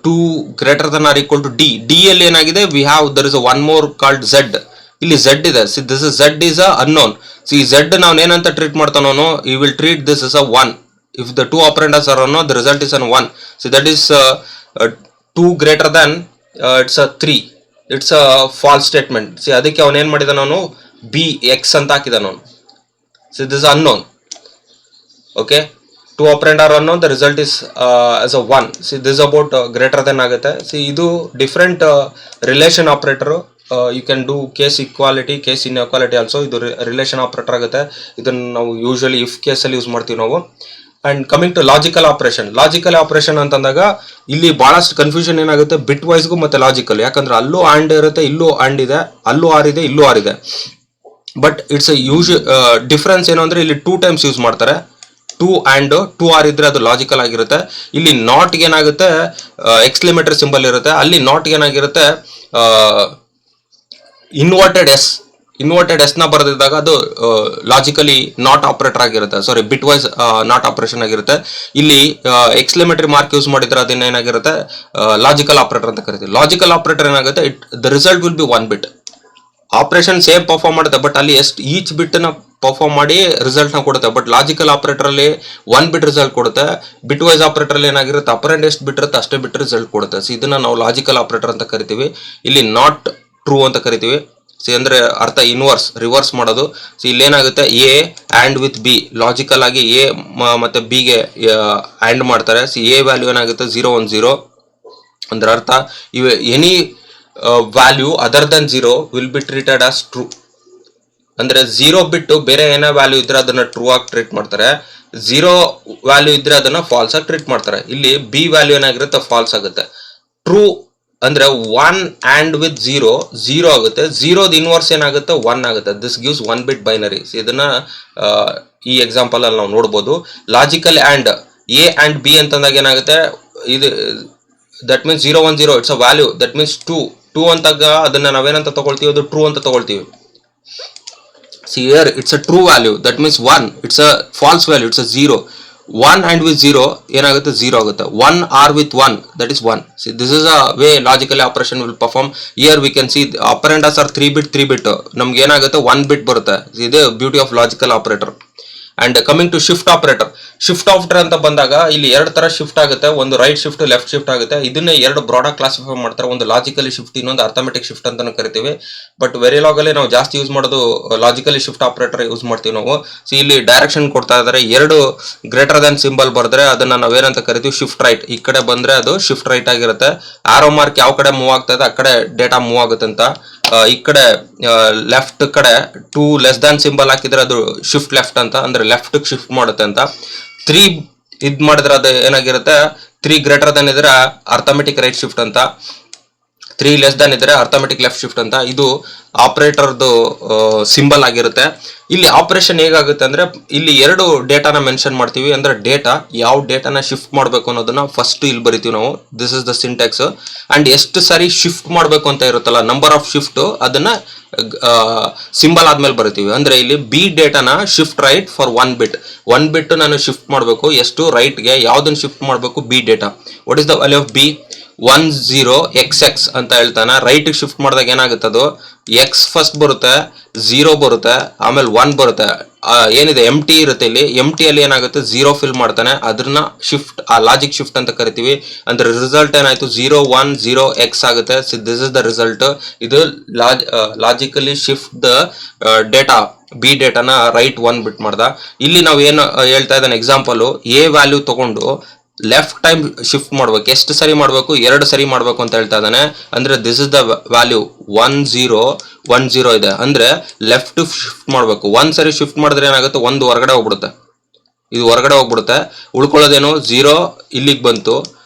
A: 2 greater than or equal to D. D ಅಲ್ಲಿ ಏನಾಗಿದೆ we have there is one more called Z. ಇಲ್ಲಿ Z ಇದೆ. C this is Z is a unknown. See Z ನಾವು ಏನಂತ ಟ್ರೀಟ್ ಮಾಡ್ತಾನೋ you will treat this is a 1. If the two operands are unknown the result is an 1. See that is 2 greater than it's a 3. It's a false statement. See ಅದಕ್ಕೆ ಅವನು ಏನ್ ಮಾಡಿದ ಅವನು B X ಅಂತ ಹಾಕಿದ ಅವನು. See this unknown. Okay, 2 operand are unknown the result is as a 1. See this about greater than ಆಗುತ್ತೆ. See ಇದು different relation operator. You can do case equality, case inequality also. ಇದು relation operator ಆಗುತ್ತೆ. ಇದನ್ನು ನಾವು usually if ಕೇಸಲ್ಲಿ use ಮಾಡ್ತೀವಿ ನಾವು. And coming to logical operation. Logical operation ಅಂತಂದಾಗ ಇಲ್ಲಿ ಬಹಳಷ್ಟು ಕನ್ಫ್ಯೂಷನ್ ಏನಾಗುತ್ತೆ ಬಿಟ್ ವೈಸ್ಗೂ ಮತ್ತೆ ಲಾಜಿಕಲ್. ಯಾಕಂದ್ರೆ ಅಲ್ಲೂ ಆಂಡ್ ಇರುತ್ತೆ, ಇಲ್ಲೂ ಆಂಡ್ ಇದೆ, ಅಲ್ಲೂ ಆರ್ ಇದೆ, ಇಲ್ಲೂ ಆರ್ ಇದೆ. ಬಟ್ ಇಟ್ಸ್ ಡಿಫ್ರೆನ್ಸ್ ಏನು ಅಂದ್ರೆ ಇಲ್ಲಿ 2 ಟೈಮ್ಸ್ ಯೂಸ್ ಮಾಡ್ತಾರೆ. 2 ಆ್ಯಂಡ್ 2 ಆರ್ ಇದ್ರೆ ಅದು ಲಾಜಿಕಲ್ ಆಗಿರುತ್ತೆ. ಇಲ್ಲಿ ನಾಟ್ ಏನಾಗುತ್ತೆ ಎಕ್ಸ್ಕ್ಲೇಮೇಟರಿ ಸಿಂಬಲ್ ಇರುತ್ತೆ. ಅಲ್ಲಿ ನಾಟ್ ಏನಾಗಿರುತ್ತೆ ಇನ್ವರ್ಟೆಡ್ ಎಸ್. ಇನ್ವರ್ಟೆಡ್ ಎಸ್ ನ ಬರೆದಿದ್ದಾಗ ಅದು ಲಾಜಿಕಲಿ ನಾಟ್ ಆಪರೇಟರ್ ಆಗಿರುತ್ತೆ. ಸಾರಿ ಬಿಟ್ ವೈಸ್ ನಾಟ್ ಆಪರೇಷನ್ ಆಗಿರುತ್ತೆ. ಇಲ್ಲಿ ಎಕ್ಸ್ಕ್ಲೇಮೇಟರಿ ಮಾರ್ಕ್ ಯೂಸ್ ಮಾಡಿದ್ರೆ ಅದನ್ನ ಏನಾಗಿರುತ್ತೆ ಲಾಜಿಕಲ್ ಆಪರೇಟರ್ ಅಂತ ಕರಿತೀವಿ. ಲಾಜಿಕಲ್ ಆಪರೇಟರ್ ಏನಾಗುತ್ತೆ the result will B 1 bit. Operation same perform ಮಾಡುತ್ತೆ, ಬಟ್ ಅಲ್ಲಿ ಎಷ್ಟು ಈಚ್ ಬಿಟ್ ನ ಪರ್ಫಾರ್ಮ್ ಮಾಡಿ ರಿಸಲ್ಟ್ ನ ಕೊಡುತ್ತೆ. ಬಟ್ ಲಾಜಿಕಲ್ ಆಪರೇಟರ್ ಅಲ್ಲಿ 1 ಬಿಟ್ ರಿಸಲ್ಟ್ ಕೊಡುತ್ತೆ. ಬಿಟ್ ವೈಸ್ ಆಪರೇಟರ್ ಅಲ್ಲಿ ಏನಾಗಿರುತ್ತೆ ಅಪರೆಂಡ್ ಎಷ್ಟು ಬಿಟ್ ಇರುತ್ತೆ ಅಷ್ಟೇ ಬಿಟ್ ರಿಸಲ್ಟ್ ಕೊಡುತ್ತೆ. ಸೊ ಇದನ್ನ ನಾವು ಲಾಜಿಕಲ್ ಆಪರೇಟರ್ ಅಂತ ಕರಿತೀವಿ. ಇಲ್ಲಿ ನಾಟ್ ಟ್ರೂ ಅಂತ ಕರಿತೀವಿ. ಸಿ ಅಂದ್ರೆ ಅರ್ಥ ಇನ್ವರ್ಸ್ ರಿವರ್ಸ್ ಮಾಡೋದು. ಸೊ ಇಲ್ಲಿ ಏನಾಗುತ್ತೆ A and with B. Logical ಆಗಿ ಎ ಮತ್ತೆ ಬಿ ಗೆ ಆ್ಯಂಡ್ ಮಾಡ್ತಾರೆ. ಸಿ ಎ ವ್ಯಾಲ್ಯೂ ಏನಾಗುತ್ತೆ 0 1 0 ಅಂದ್ರೆ ಅರ್ಥ ಇವೆ any value other than 0 will be treated as true. ಅಂದ್ರೆ 0 ಬಿಟ್ಟು ಬೇರೆ ಏನೇ ವ್ಯಾಲ್ಯೂ ಇದ್ರೆ ಅದನ್ನ ಟ್ರೂ ಆಗಿ ಟ್ರೀಟ್ ಮಾಡ್ತಾರೆ. 0 ವ್ಯಾಲ್ಯೂ ಇದ್ರೆ ಅದನ್ನ ಫಾಲ್ಸ್ ಆಗಿ ಟ್ರೀಟ್ ಮಾಡ್ತಾರೆ. ಇಲ್ಲಿ ಬಿ ವ್ಯಾಲ್ಯೂ ಏನಾಗಿರುತ್ತೆ ಫಾಲ್ಸ್ ಆಗುತ್ತೆ. ಟ್ರೂ ಅಂದ್ರೆ 1 ಆ್ಯಂಡ್ ವಿತ್ 0 ಆಗುತ್ತೆ. 0ದ ಇನ್ವರ್ಸ್ ಏನಾಗುತ್ತೆ 1 ಆಗುತ್ತೆ. This gives 1 bit binary. ಇದನ್ನ ಈ ಎಕ್ಸಾಂಪಲ್ ಅಲ್ಲಿ ನಾವು ನೋಡ್ಬೋದು. Logical and A and B ಅಂತಂದಾಗ ಏನಾಗುತ್ತೆ ಇದು that means 0 1 0 it's a value. That means 2 ಅಂತಾಗ ಅದನ್ನ ನಾವೇನಂತ ತಗೊಳ್ತೀವಿ ಅದು ಟ್ರೂ ಅಂತ ತಗೊಳ್ತೀವಿ. See here it's a true value, that means 1. It's a false value, it's a 0. 1 and with 0 ಏನಾಗುತ್ತೆ 0 ಆಗುತ್ತೆ. 1 r with 1 that is 1. See this is a way logically operation will perform. Here we can see operands are 3 bit. ನಮ್ಗೆ ಏನಾಗುತ್ತೆ 1 bit ಬರುತ್ತೆ. ಇದೆ beauty of logical operator. And coming to shift operator. Shift operator ಅಂತ ಬಂದಾಗ ಇಲ್ಲಿ 2 ತರ shift ಆಗುತ್ತೆ. ಒಂದು ರೈಟ್ ಶಿಫ್ಟ್ ಲೆಫ್ಟ್ ಶಿಫ್ಟ್ ಆಗುತ್ತೆ. ಇದನ್ನೇ 2 ಬ್ರಾಡ್ ಆಗಿ ಕ್ಲಾಸಿಫೈ ಮಾಡ್ತಾರೆ. ಒಂದು ಲಾಜಿಕಲಿ ಶಿಫ್ಟ್, ಇನ್ನೊಂದು ಅರ್ಥಮೆಟಿಕ್ ಶಿಫ್ಟ್ ಅಂತ ಕರಿತೀವಿ. ಬಟ್ ವೆರಿಲಾಗ್ ಅಲ್ಲಿ ನಾವು ಜಾಸ್ತಿ ಯೂಸ್ ಮಾಡೋದು ಲಾಜಿಕಲಿ ಶಿಫ್ಟ್ ಆಪರೇಟರ್ ಯೂಸ್ ಮಾಡ್ತೀವಿ ನಾವು. ಸೊ ಇಲ್ಲಿ ಡೈರೆಕ್ಷನ್ ಕೊಡ್ತಾ ಇದ್ದಾರೆ. 2 ಗ್ರೇಟರ್ ದನ್ ಸಿಂಬಲ್ ಬರೆದ್ರೆ ಅದನ್ನ ನಾವೇನಂತ ಕರಿತೀವಿ ಶಿಫ್ಟ್ ರೈಟ್. ಈ ಕಡೆ ಬಂದ್ರೆ ಅದು ಶಿಫ್ಟ್ ರೈಟ್ ಆಗಿರುತ್ತೆ. ಆರೋ ಮಾರ್ಕ್ ಯಾವ ಕಡೆ ಮೂವ್ ಆಗ್ತಾ ಇದೆ ಆ ಕಡೆ ಡೇಟಾ ಮೂವ್ ಆಗುತ್ತೆ ಅಂತ. ಈ ಕಡೆ ಲೆಫ್ಟ್ ಕಡೆ 2 ಲೆಸ್ ದಾನ್ ಸಿಂಬಲ್ ಹಾಕಿದ್ರೆ ಅದು ಶಿಫ್ಟ್ ಲೆಫ್ಟ್ ಅಂತ, ಅಂದ್ರೆ ಲೆಫ್ಟ್ ಶಿಫ್ಟ್ ಮಾಡುತ್ತೆ ಅಂತ. 3 ಇದ್ ಮಾಡಿದ್ರೆ ಅದು ಏನಾಗಿರುತ್ತೆ 3 ಗ್ರೇಟರ್ ದನ್ ಇದ್ರೆ ಅರ್ಥಮೆಟಿಕ್ ರೈಟ್ ಶಿಫ್ಟ್ ಅಂತ. 3 ಲೆಸ್ ದನ್ ಇದ್ರೆ ಅರ್ಥಮೆಟಿಕ್ ಲೆಫ್ಟ್ ಶಿಫ್ಟ್ ಅಂತ. ಇದು ಆಪರೇಟರ್ದು ಸಿಂಬಲ್ ಆಗಿರುತ್ತೆ. ಇಲ್ಲಿ ಆಪರೇಷನ್ ಹೇಗಾಗುತ್ತೆ ಅಂದ್ರೆ ಇಲ್ಲಿ ಎರಡು ಡೇಟಾನ ಮೆನ್ಷನ್ ಮಾಡ್ತೀವಿ. ಅಂದ್ರೆ ಡೇಟಾ ಯಾವ ಡೇಟಾನ ಶಿಫ್ಟ್ ಮಾಡಬೇಕು ಅನ್ನೋದನ್ನ ಫಸ್ಟ್ ಇಲ್ಲಿ ಬರಿತೀವಿ ನಾವು. This is the syntax. And ಎಷ್ಟು ಸಾರಿ ಶಿಫ್ಟ್ ಮಾಡಬೇಕು ಅಂತ ಇರುತ್ತಲ್ಲ, ನಂಬರ್ ಆಫ್ ಶಿಫ್ಟ್, ಅದನ್ನ ಸಿಂಬಲ್ ಆದ್ಮೇಲೆ ಬರಿತೀವಿ. ಅಂದ್ರೆ ಇಲ್ಲಿ B ಡೇಟಾನ shift right for 1 bit. 1 ಬಿಟ್ ನಾನು ಶಿಫ್ಟ್ ಮಾಡಬೇಕು. ಎಷ್ಟು? ರೈಟ್ಗೆ. ಯಾವ್ದನ್ನ ಶಿಫ್ಟ್ ಮಾಡಬೇಕು? B data. What is the value of B? 10xx ಅಂತ ಹೇಳ್ತಾನೆ. ರೈಟ್ ಶಿಫ್ಟ್ ಮಾಡಿದಾಗ ಏನಾಗುತ್ತೆ, ಅದು ಎಕ್ಸ್ ಫಸ್ಟ್ ಬರುತ್ತೆ, 0 ಬರುತ್ತೆ, ಆಮೇಲೆ 1 ಬರುತ್ತೆ. ಏನಿದೆ ಎಮ್ ಟಿ ಇರುತ್ತೆ, ಇಲ್ಲಿ ಎಮ್ ಟಿ ಅಲ್ಲಿ ಏನಾಗುತ್ತೆ 0 ಫಿಲ್ ಮಾಡ್ತಾನೆ. ಅದನ್ನ ಶಿಫ್ಟ್, ಆ ಲಾಜಿಕ್ ಶಿಫ್ಟ್ ಅಂತ ಕರಿತೀವಿ. ಅಂದ್ರೆ ರಿಸಲ್ಟ್ ಏನಾಯ್ತು 0 1 0 x ಆಗುತ್ತೆ. This is the result. ಇದು logically shift the data, B ಡೇಟಾನ ರೈಟ್ 1 ಬಿಟ್ ಮಾಡ್ದ. ಇಲ್ಲಿ ನಾವು ಏನು ಹೇಳ್ತಾ ಇದ್ದಾನೆ ಎಕ್ಸಾಂಪಲ್, ಎ ವ್ಯಾಲ್ಯೂ ತಗೊಂಡು ಲೆಫ್ಟ್ ಟೈಮ್ ಶಿಫ್ಟ್ ಮಾಡ್ಬೇಕು. ಎಷ್ಟು ಸರಿ ಮಾಡಬೇಕು? 2 ಸರಿ ಮಾಡಬೇಕು ಅಂತ ಹೇಳ್ತಾ ಇದ್ದಾನೆ. ಅಂದ್ರೆ ದಿಸ್ ಇಸ್ ದ ವ್ಯಾಲ್ಯೂ 1 0 1 0 ಇದೆ. ಅಂದ್ರೆ ಲೆಫ್ಟ್ ಶಿಫ್ಟ್ ಮಾಡಬೇಕು. 1 ಸರಿ ಶಿಫ್ಟ್ ಮಾಡಿದ್ರೆ ಏನಾಗುತ್ತೆ, 1 ಹೊರಗಡೆ ಹೋಗ್ಬಿಡುತ್ತೆ, ಇದು ಹೊರಗಡೆ ಹೋಗ್ಬಿಡುತ್ತೆ. ಉಳ್ಕೊಳ್ಳೋದೇನು 0 ಇಲ್ಲಿಗೆ ಬಂತು,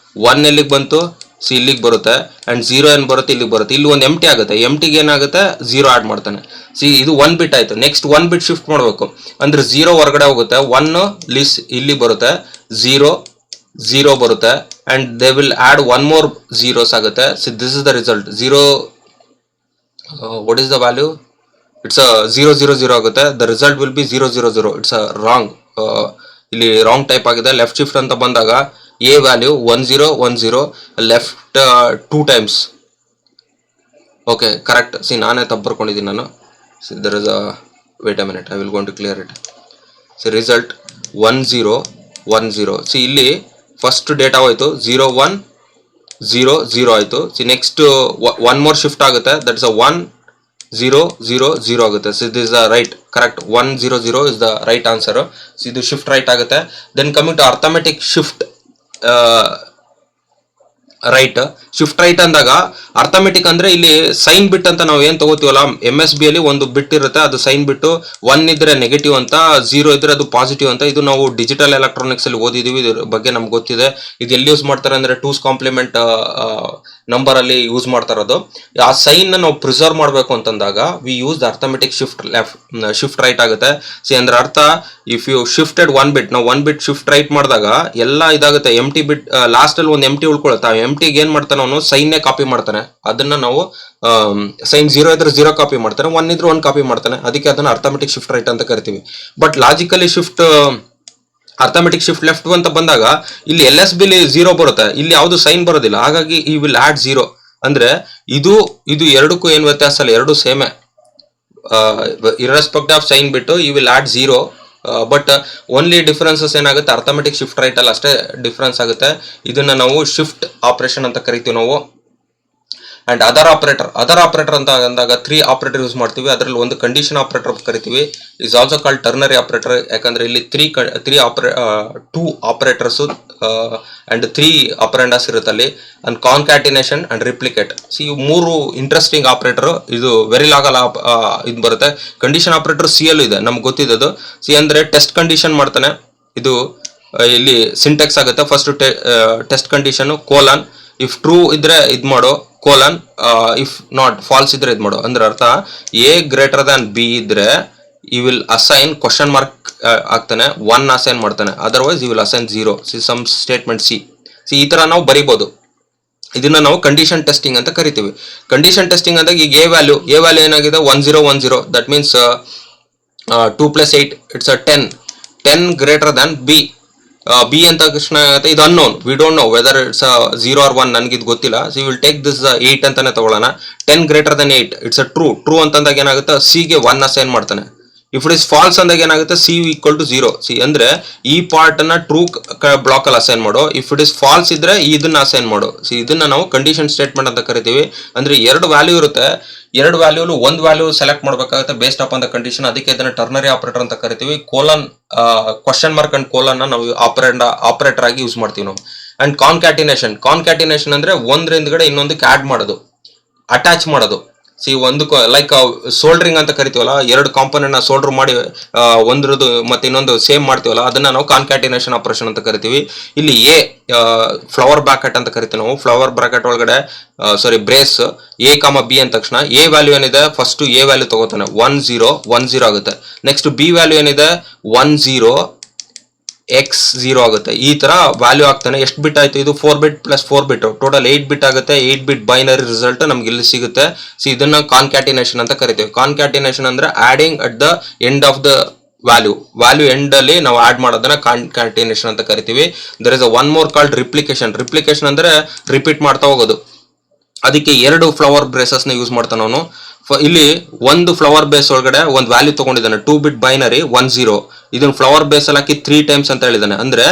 A: 1 ಎಲ್ಲಿಗೆ ಬಂತು, ಸಿ ಇಲ್ಲಿಗೆ ಬರುತ್ತೆ, ಅಂಡ್ 0 ಏನು ಬರುತ್ತೆ, ಇಲ್ಲಿಗೆ ಬರುತ್ತೆ. ಇಲ್ಲಿ ಒಂದು ಎಮ್ ಟಿ ಆಗುತ್ತೆ, ಎಮ್ ಟಿಗೆ ಏನಾಗುತ್ತೆ 0 ಆಡ್ ಮಾಡ್ತಾನೆ. ಸಿ ಇದು 1 ಬಿಟ್ ಆಯ್ತು. ನೆಕ್ಸ್ಟ್ 1 ಬಿಟ್ ಶಿಫ್ಟ್ ಮಾಡಬೇಕು. ಅಂದ್ರೆ 0 ಹೊರಗಡೆ ಹೋಗುತ್ತೆ, 1 ಇಲ್ಲಿ ಬರುತ್ತೆ, 0 ಬರುತ್ತೆ, and they will add 1 more zeros ಆಗುತ್ತೆ. So this is the result. 0 what is the value? It's 0 0 0 ಆಗುತ್ತೆ. The result will be 0 0 0. It's wrong. ಇಲ್ಲಿ ರಾಂಗ್ ಟೈಪ್ ಆಗಿದೆ. ಲೆಫ್ಟ್ ಶಿಫ್ಟ್ ಅಂತ ಬಂದಾಗ a value 1 0 1 0, left 2 times. Okay, correct. See ನಾನೇ ತಪ್ಪು ಬರ್ಕೊಂಡಿದ್ದೀನಿ ನಾನು. See there is wait a minute, I will gonna to clear it. See result 1 0 1 0. See ಇಲ್ಲಿ first data ಹೋಯ್ತು, 0 1 0 0 ಆಯ್ತು. ಸಿ ನೆಕ್ಸ್ಟ್ 1 ಮೋರ್ ಶಿಫ್ಟ್ ಆಗುತ್ತೆ, ದಟ್ ಇಸ್ 1 0 0 0 ಆಗುತ್ತೆ. So this the right, correct. 1 0 0 is the right answer. So ಇದು shift right ಆಗುತ್ತೆ. Then coming to arithmetic shift right. Shift right ಅಂದಾಗ arithmetic ಅಂದ್ರೆ ಇಲ್ಲಿ ಸೈನ್ ಬಿಟ್ ಅಂತ ನಾವು ಏನ್ ತಗೋತೀವಲ್ಲ, ಎಂ ಎಸ್ ಬಿ ಅಲ್ಲಿ ಒಂದು ಬಿಟ್ ಇರುತ್ತೆ, ಅದು ಸೈನ್ ಬಿಟ್ಟು 1 ಇದ್ರೆ ನೆಗೆಟಿವ್ ಅಂತ, 0 ಇದ್ರೆ ಅದು ಪಾಸಿಟಿವ್ ಅಂತ. ಇದು ನಾವು ಡಿಜಿಟಲ್ ಎಲೆಕ್ಟ್ರಾನಿಕ್ಸ್ ಅಲ್ಲಿ ಓದಿದೀವಿ, ಇದ್ರ ಬಗ್ಗೆ ನಮ್ಗೆ ಗೊತ್ತಿದೆ. ಇದು ಎಲ್ಲಿ ಯೂಸ್ ಮಾಡ್ತಾರೆ ಅಂದ್ರೆ 2's ಕಾಂಪ್ಲಿಮೆಂಟ್ ನಂಬರ್ ಅಲ್ಲಿ ಯೂಸ್ ಮಾಡ್ತಾ ಇರೋದು. ಆ ಸೈನ್ ನಾವು ಪ್ರಿಸರ್ವ್ ಮಾಡಬೇಕು ಅಂತಂದಾಗ V use the arithmetic shift right ಆಗುತ್ತೆ. ಸಿ ಅಂದ್ರೆ ಅರ್ಥ, ಇಫ್ ಯು ಶಿಫ್ಟೆಡ್ 1 ಬಿಟ್, ನಾವು 1 ಬಿಟ್ ಶಿಫ್ಟ್ ರೈಟ್ ಮಾಡಿದಾಗ ಎಲ್ಲ ಇದಾಗುತ್ತೆ. ಎಮ್ ಟಿ ಬಿಟ್ ಲಾಸ್ಟ್ ಅಲ್ಲಿ ಒಂದು ಎಮ್ ಟಿ ಉಳ್ಕೊಳುತ್ತೆ. ಎಮ್ ಟಿಗೆ ಏನ್ ಮಾಡ್ತಾನೆ ಅವನು, ಸೈನ್ನೇ ಕಾಪಿ ಮಾಡ್ತಾನೆ. ಅದನ್ನ ನಾವು ಸೈನ್ 0 ಇದ್ರೆ 0 ಕಾಪಿ ಮಾಡ್ತಾನೆ, 1 ಇದ್ರೆ 1 ಕಾಪಿ ಮಾಡ್ತಾನೆ. ಅದಕ್ಕೆ ಅದನ್ನ ಅರ್ಥಮೆಟಿಕ್ ಶಿಫ್ಟ್ ರೈಟ್ ಅಂತ ಕರಿತೀವಿ. But logically shift, arithmetic shift left ಅಂತ ಬಂದಾಗ ಇಲ್ಲಿ ಎಲ್ ಎಸ್ ಬಿಲಿ 0 ಬರುತ್ತೆ, ಇಲ್ಲಿ ಯಾವುದು ಸೈನ್ ಬರೋದಿಲ್ಲ. ಹಾಗಾಗಿ ಈ ವಿಲ್ ಆಡ್ 0. ಅಂದ್ರೆ ಇದು ಎರಡಕ್ಕೂ ಏನು ವ್ಯತ್ಯಾಸ ಅಲ್ಲ, ಎರಡು ಸೇಮೆ. ಇರ್ರೆಸ್ಪೆಕ್ಟ್ of sign bit he will add 0. But only differences ಏನಾಗುತ್ತೆ, ಅರ್ಥಮೆಟಿಕ್ ಶಿಫ್ಟ್ ರೈಟ್ ಅಲ್ಲಿ ಅಷ್ಟೇ ಡಿಫರೆನ್ಸ್ ಆಗುತ್ತೆ. ಇದನ್ನ ನಾವು ಶಿಫ್ಟ್ ಆಪರೇಷನ್ ಅಂತ ಕರಿತೀವಿ ನಾವು. ಅಂಡ್ ಅದರ್ ಆಪರೇಟರ್ ಅಂತ ಅಂದಾಗ 3 ಆಪರೇಟರ್ ಯೂಸ್ ಮಾಡ್ತೀವಿ. ಅದರಲ್ಲಿ ಒಂದು ಕಂಡೀಷನ್ ಆಪರೇಟರ್ ಕರಿತೀವಿ. Is also called ternary operator. ಯಾಕಂದ್ರೆ ಇಲ್ಲಿ 2 ಆಪರೇಟರ್ಸ್ ಅಂಡ್ 3 ಆಪರೆಂಡಸ್ ಇರುತ್ತೆ ಅಲ್ಲಿ. And concatenation and replicate. See ಇವು 3 ಇಂಟ್ರೆಸ್ಟಿಂಗ್ ಆಪರೇಟರ್. ಇದು ವೆರಿ ಲಾಗಲ್ ಇದು ಬರುತ್ತೆ. ಕಂಡೀಷನ್ ಆಪರೇಟರ್ ಸಿ ಅಲ್ಲೂ ಇದೆ, ನಮ್ಗೆ ಗೊತ್ತಿದ್ದು. ಸಿ ಅಂದ್ರೆ ಟೆಸ್ಟ್ ಕಂಡೀಷನ್ ಮಾಡ್ತಾನೆ. ಇದು ಇಲ್ಲಿ ಸಿಂಟೆಕ್ಸ್ ಆಗುತ್ತೆ. First test condition colon, if true ಇದ್ರೆ ಇದ್ ಮಾಡೋ, ಕೋಲನ್, ಇಫ್ ನಾಟ್ ಫಾಲ್ಸ್ ಇದ್ರೆ ಇದ್ ಮಾಡೋ. ಅಂದ್ರೆ ಅರ್ಥ, ಎ ಗ್ರೇಟರ್ ದ್ಯಾನ್ ಬಿ ಇದ್ರೆ ಈ ವಿಲ್ ಅಸೈನ್ ಕ್ವಶನ್ ಮಾರ್ಕ್ ಆಗ್ತಾನೆ, 1 ಅಸೈನ್ ಮಾಡ್ತಾನೆ. Otherwise he will assign 0. See some statement see ಈ ತರ ನಾವು ಬರಿಬಹುದು. ಇದನ್ನ ನಾವು ಕಂಡೀಷನ್ ಟೆಸ್ಟಿಂಗ್ ಅಂತ ಕರಿತೀವಿ. ಕಂಡೀಷನ್ ಟೆಸ್ಟಿಂಗ್ ಅಂದಾಗ ಈಗ ಎ ವ್ಯಾಲ್ಯೂ ಏನಾಗಿದೆ 1 0 1 0. That means 2 + 8 it's 10 greater than B. B ಅಂತ ತಕ್ಷಣ ಆಗುತ್ತೆ ಇದು unknown, we don't know whether it's 0 or 1, ನನಗೆ ಇದು ಗೊತ್ತಿಲ್ಲ. ಸೊ ವಿಲ್ ಟೇಕ್ ದಿಸ್ 8 ಅಂತಾನೆ ತಗೊಳ್ಳೋಣ. 10 ಗ್ರೇಟರ್ ದನ್ 8 ಇಟ್ಸ್ ಟ್ರೂ ಅಂತಂದಾಗ ಏನಾಗುತ್ತೆ, ಸಿ ಗೆ 1 ಅಸೈನ್ ಮಾಡ್ತಾನೆ. ಇಫ್ ಇಟ್ ಇಸ್ ಫಾಲ್ಸ್ ಅಂದಾಗ ಏನಾಗುತ್ತೆ, ಸಿ ಈಕ್ವಲ್ ಟು 0. ಸಿ ಅಂದ್ರೆ ಈ ಪಾರ್ಟ್ ಅನ್ನ ಟ್ರೂ ಬ್ಲಾಕ್ ಅಲ್ಲಿ ಅಸೈನ್ ಮಾಡೋ, ಇಫ್ ಇಟ್ ಇಸ್ ಫಾಲ್ಸ್ ಇದ್ರೆ ಇದನ್ನ ಅಸೈನ್ ಮಾಡೋ. ಸಿ ಇದನ್ನ ನಾವು ಕಂಡೀಷನ್ ಸ್ಟೇಟ್ಮೆಂಟ್ ಅಂತ ಕರಿತೀವಿ. ಅಂದ್ರೆ 2 ವ್ಯಾಲ್ಯೂ ಇರುತ್ತೆ, 2 ವ್ಯಾಲ್ಯೂಲು 1 ವ್ಯಾಲ್ಯೂ ಸೆಲೆಕ್ಟ್ ಮಾಡಬೇಕಾಗುತ್ತೆ ಬೇಸ್ಡ್ ಅಪಾನ್ ದ ಕಂಡೀಷನ್. ಅದಕ್ಕೆ ಇದನ್ನ ಟರ್ನರಿ ಆಪರೇಟರ್ ಅಂತ ಕರಿತೀವಿ. Colon, question mark and colon ನಾವು ಆಪರೇಟರ್ ಆಗಿ ಯೂಸ್ ಮಾಡ್ತೀವಿ ನಾವು. ಅಂಡ್ ಕಾನ್ಕ್ಯಾಟಿನೇಷನ್ ಅಂದ್ರೆ ಒಂದ್ರ ಹಿಂದ್ಗಡೆ ಇನ್ನೊಂದಕ್ಕೆ ಆಡ್ ಮಾಡೋದು, ಅಟ್ಯಾಚ್ ಮಾಡೋದು. ಸಿ ಒಂದು ಲೈಕ್ ಸೋಲ್ಡ್ರಿಂಗ್ ಅಂತ ಕರಿತೀವಲ್ಲ, ಎರಡು ಕಾಂಪೋನೆಂಟ್ ನ ಸೋಲ್ಡರ್ ಮಾಡಿ ಒಂದ್ರದ್ದು ಮತ್ತೆ ಇನ್ನೊಂದು ಸೇಮ್ ಮಾಡ್ತೀವಲ್ಲ, ಅದನ್ನ ನಾವು ಕಾನ್ಕ್ಯಾಟಿನೇಷನ್ ಆಪರೇಷನ್ ಅಂತ ಕರಿತೀವಿ. ಇಲ್ಲಿ ಎ ಫ್ಲವರ್ ಬ್ರಾಕೆಟ್ ಅಂತ ಕರಿತೀವಿ ನಾವು. ಫ್ಲವರ್ ಬ್ರಾಕೆಟ್ ಒಳಗಡೆ ಬ್ರೇಸ್ ಎ ಕಾಮ ಬಿ ಅಂದ ತಕ್ಷಣ ಎ ವ್ಯಾಲ್ಯೂ ಏನಿದೆ ಫಸ್ಟ್ ಎ ವ್ಯಾಲ್ಯೂ ತಗೋತಾನೆ 1 0 1 0 ಆಗುತ್ತೆ. ನೆಕ್ಸ್ಟ್ ಬಿ ವ್ಯಾಲ್ಯೂ ಏನಿದೆ 1 0 x0 ಆಗುತ್ತೆ. ಈ ತರ ವ್ಯಾಲ್ಯೂ ಆಗ್ತಾನೆ. ಎಷ್ಟು ಬಿಟ್ ಆಯ್ತು ಇದು? 4 ಬಿಟ್ ಪ್ಲಸ್ 4 ಬಿಟ್ ಟೋಟಲ್ 8 ಬಿಟ್ ಆಗುತ್ತೆ. 8 ಬಿಟ್ ಬೈನರಿ ರಿಸಲ್ಟ್ ನಮ್ಗೆ ಇಲ್ಲಿ ಸಿಗುತ್ತೆ. ಸೊ ಇದನ್ನ ಕಾನ್ಕ್ಯಾಟಿನೇಷನ್ ಅಂತ ಕರಿತೀವಿ. ಕಾನ್ಕ್ಯಾಟಿನೇಷನ್ ಅಂದ್ರೆ adding at the end of the value end ಅಲ್ಲಿ ನಾವು ಆಡ್ ಮಾಡೋದನ್ನ ಕಾನ್ಕ್ಯಾಟಿನೇಷನ್ ಅಂತ ಕರಿತೀವಿ. There is one more called replication. Replication ಅಂದ್ರೆ ರಿಪೀಟ್ ಮಾಡ್ತಾ ಹೋಗೋದು. ಅದಕ್ಕೆ ಎರಡು ಫ್ಲವರ್ ಬ್ರೇಸಸ್ ನ ಯೂಸ್ ಮಾಡ್ತಾನೆ ಅವನು. ಇಲ್ಲಿ ಒಂದು ಫ್ಲವರ್ ಬೇಸ್ ಒಳಗಡೆ ಒಂದು ವ್ಯಾಲ್ಯೂ ತಗೊಂಡಿದ್ದಾನೆ 2 ಬಿಟ್ ಬೈನರಿ 1 0. ಇದನ್ನ ಫ್ಲವರ್ ಬೇಸ್ ಅಲ್ಲಿ ಹಾಕಿ 3 ಟೈಮ್ಸ್ ಅಂತ ಹೇಳಿದಾನೆ. ಅಂದ್ರೆ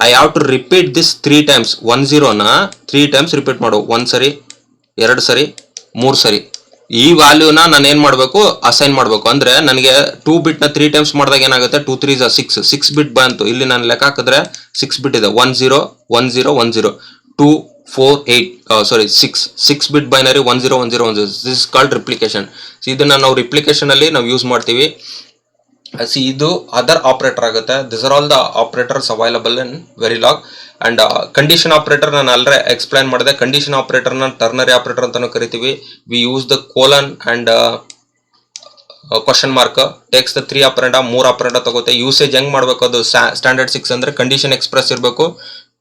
A: I have to repeat this 3 times. 1 0 ನ 3 ಟೈಮ್ಸ್ ರಿಪೀಟ್ ಮಾಡು. 1 ಸರಿ, 2 ಸರಿ, 3 ಸರಿ. ಈ ವ್ಯಾಲ್ಯೂನ ನಾನು ಏನ್ ಮಾಡ್ಬೇಕು? ಅಸೈನ್ ಮಾಡ್ಬೇಕು. ಅಂದ್ರೆ ನನಗೆ 2 ಬಿಟ್ ನ 3 ಟೈಮ್ಸ್ ಮಾಡಿದಾಗ ಏನಾಗುತ್ತೆ? 2 3 6 ಬಿಟ್ ಬಂತು. ಇಲ್ಲಿ ನಾನು ಲೆಕ್ಕ ಹಾಕಿದ್ರೆ 6 ಬಿಟ್ ಇದೆ. 1 0 1 0 1 0 2 4 8 6 bit binary 1 0 1 0 1 0. This is called replication. ಇದನ್ನ ನಾವು ರಿಪ್ಲಿಕೇಶನ್ ಅಲ್ಲಿ ನಾವು ಯೂಸ್ ಮಾಡ್ತೀವಿ. ಇದು ಅದರ್ ಆಪರೇಟರ್ ಆಗುತ್ತೆ. This are all the operators available in Verilog. And condition operator ನಾನು ಅಲ್ಲೇ ಎಕ್ಸ್ಪ್ಲೈನ್ ಮಾಡಿದೆ. ಕಂಡೀಷನ್ ಆಪರೇಟರ್ ನ ಟರ್ನರಿ ಆಪರೇಟರ್ ಅಂತಾನು ಕರಿತೀವಿ. We use the colon and question mark takes the 3 operand 3 operand ತಗೋತೆ. ಯೂಸೇಜ್ ಹೆಂಗ್ ಮಾಡ್ಬೇಕು? ಅದು ಸ್ಟ್ಯಾಂಡರ್ಡ್ 6 ಅಂದ್ರೆ ಕಂಡೀಷನ್ ಎಕ್ಸ್ಪ್ರೆಸ್ ಇರಬೇಕು,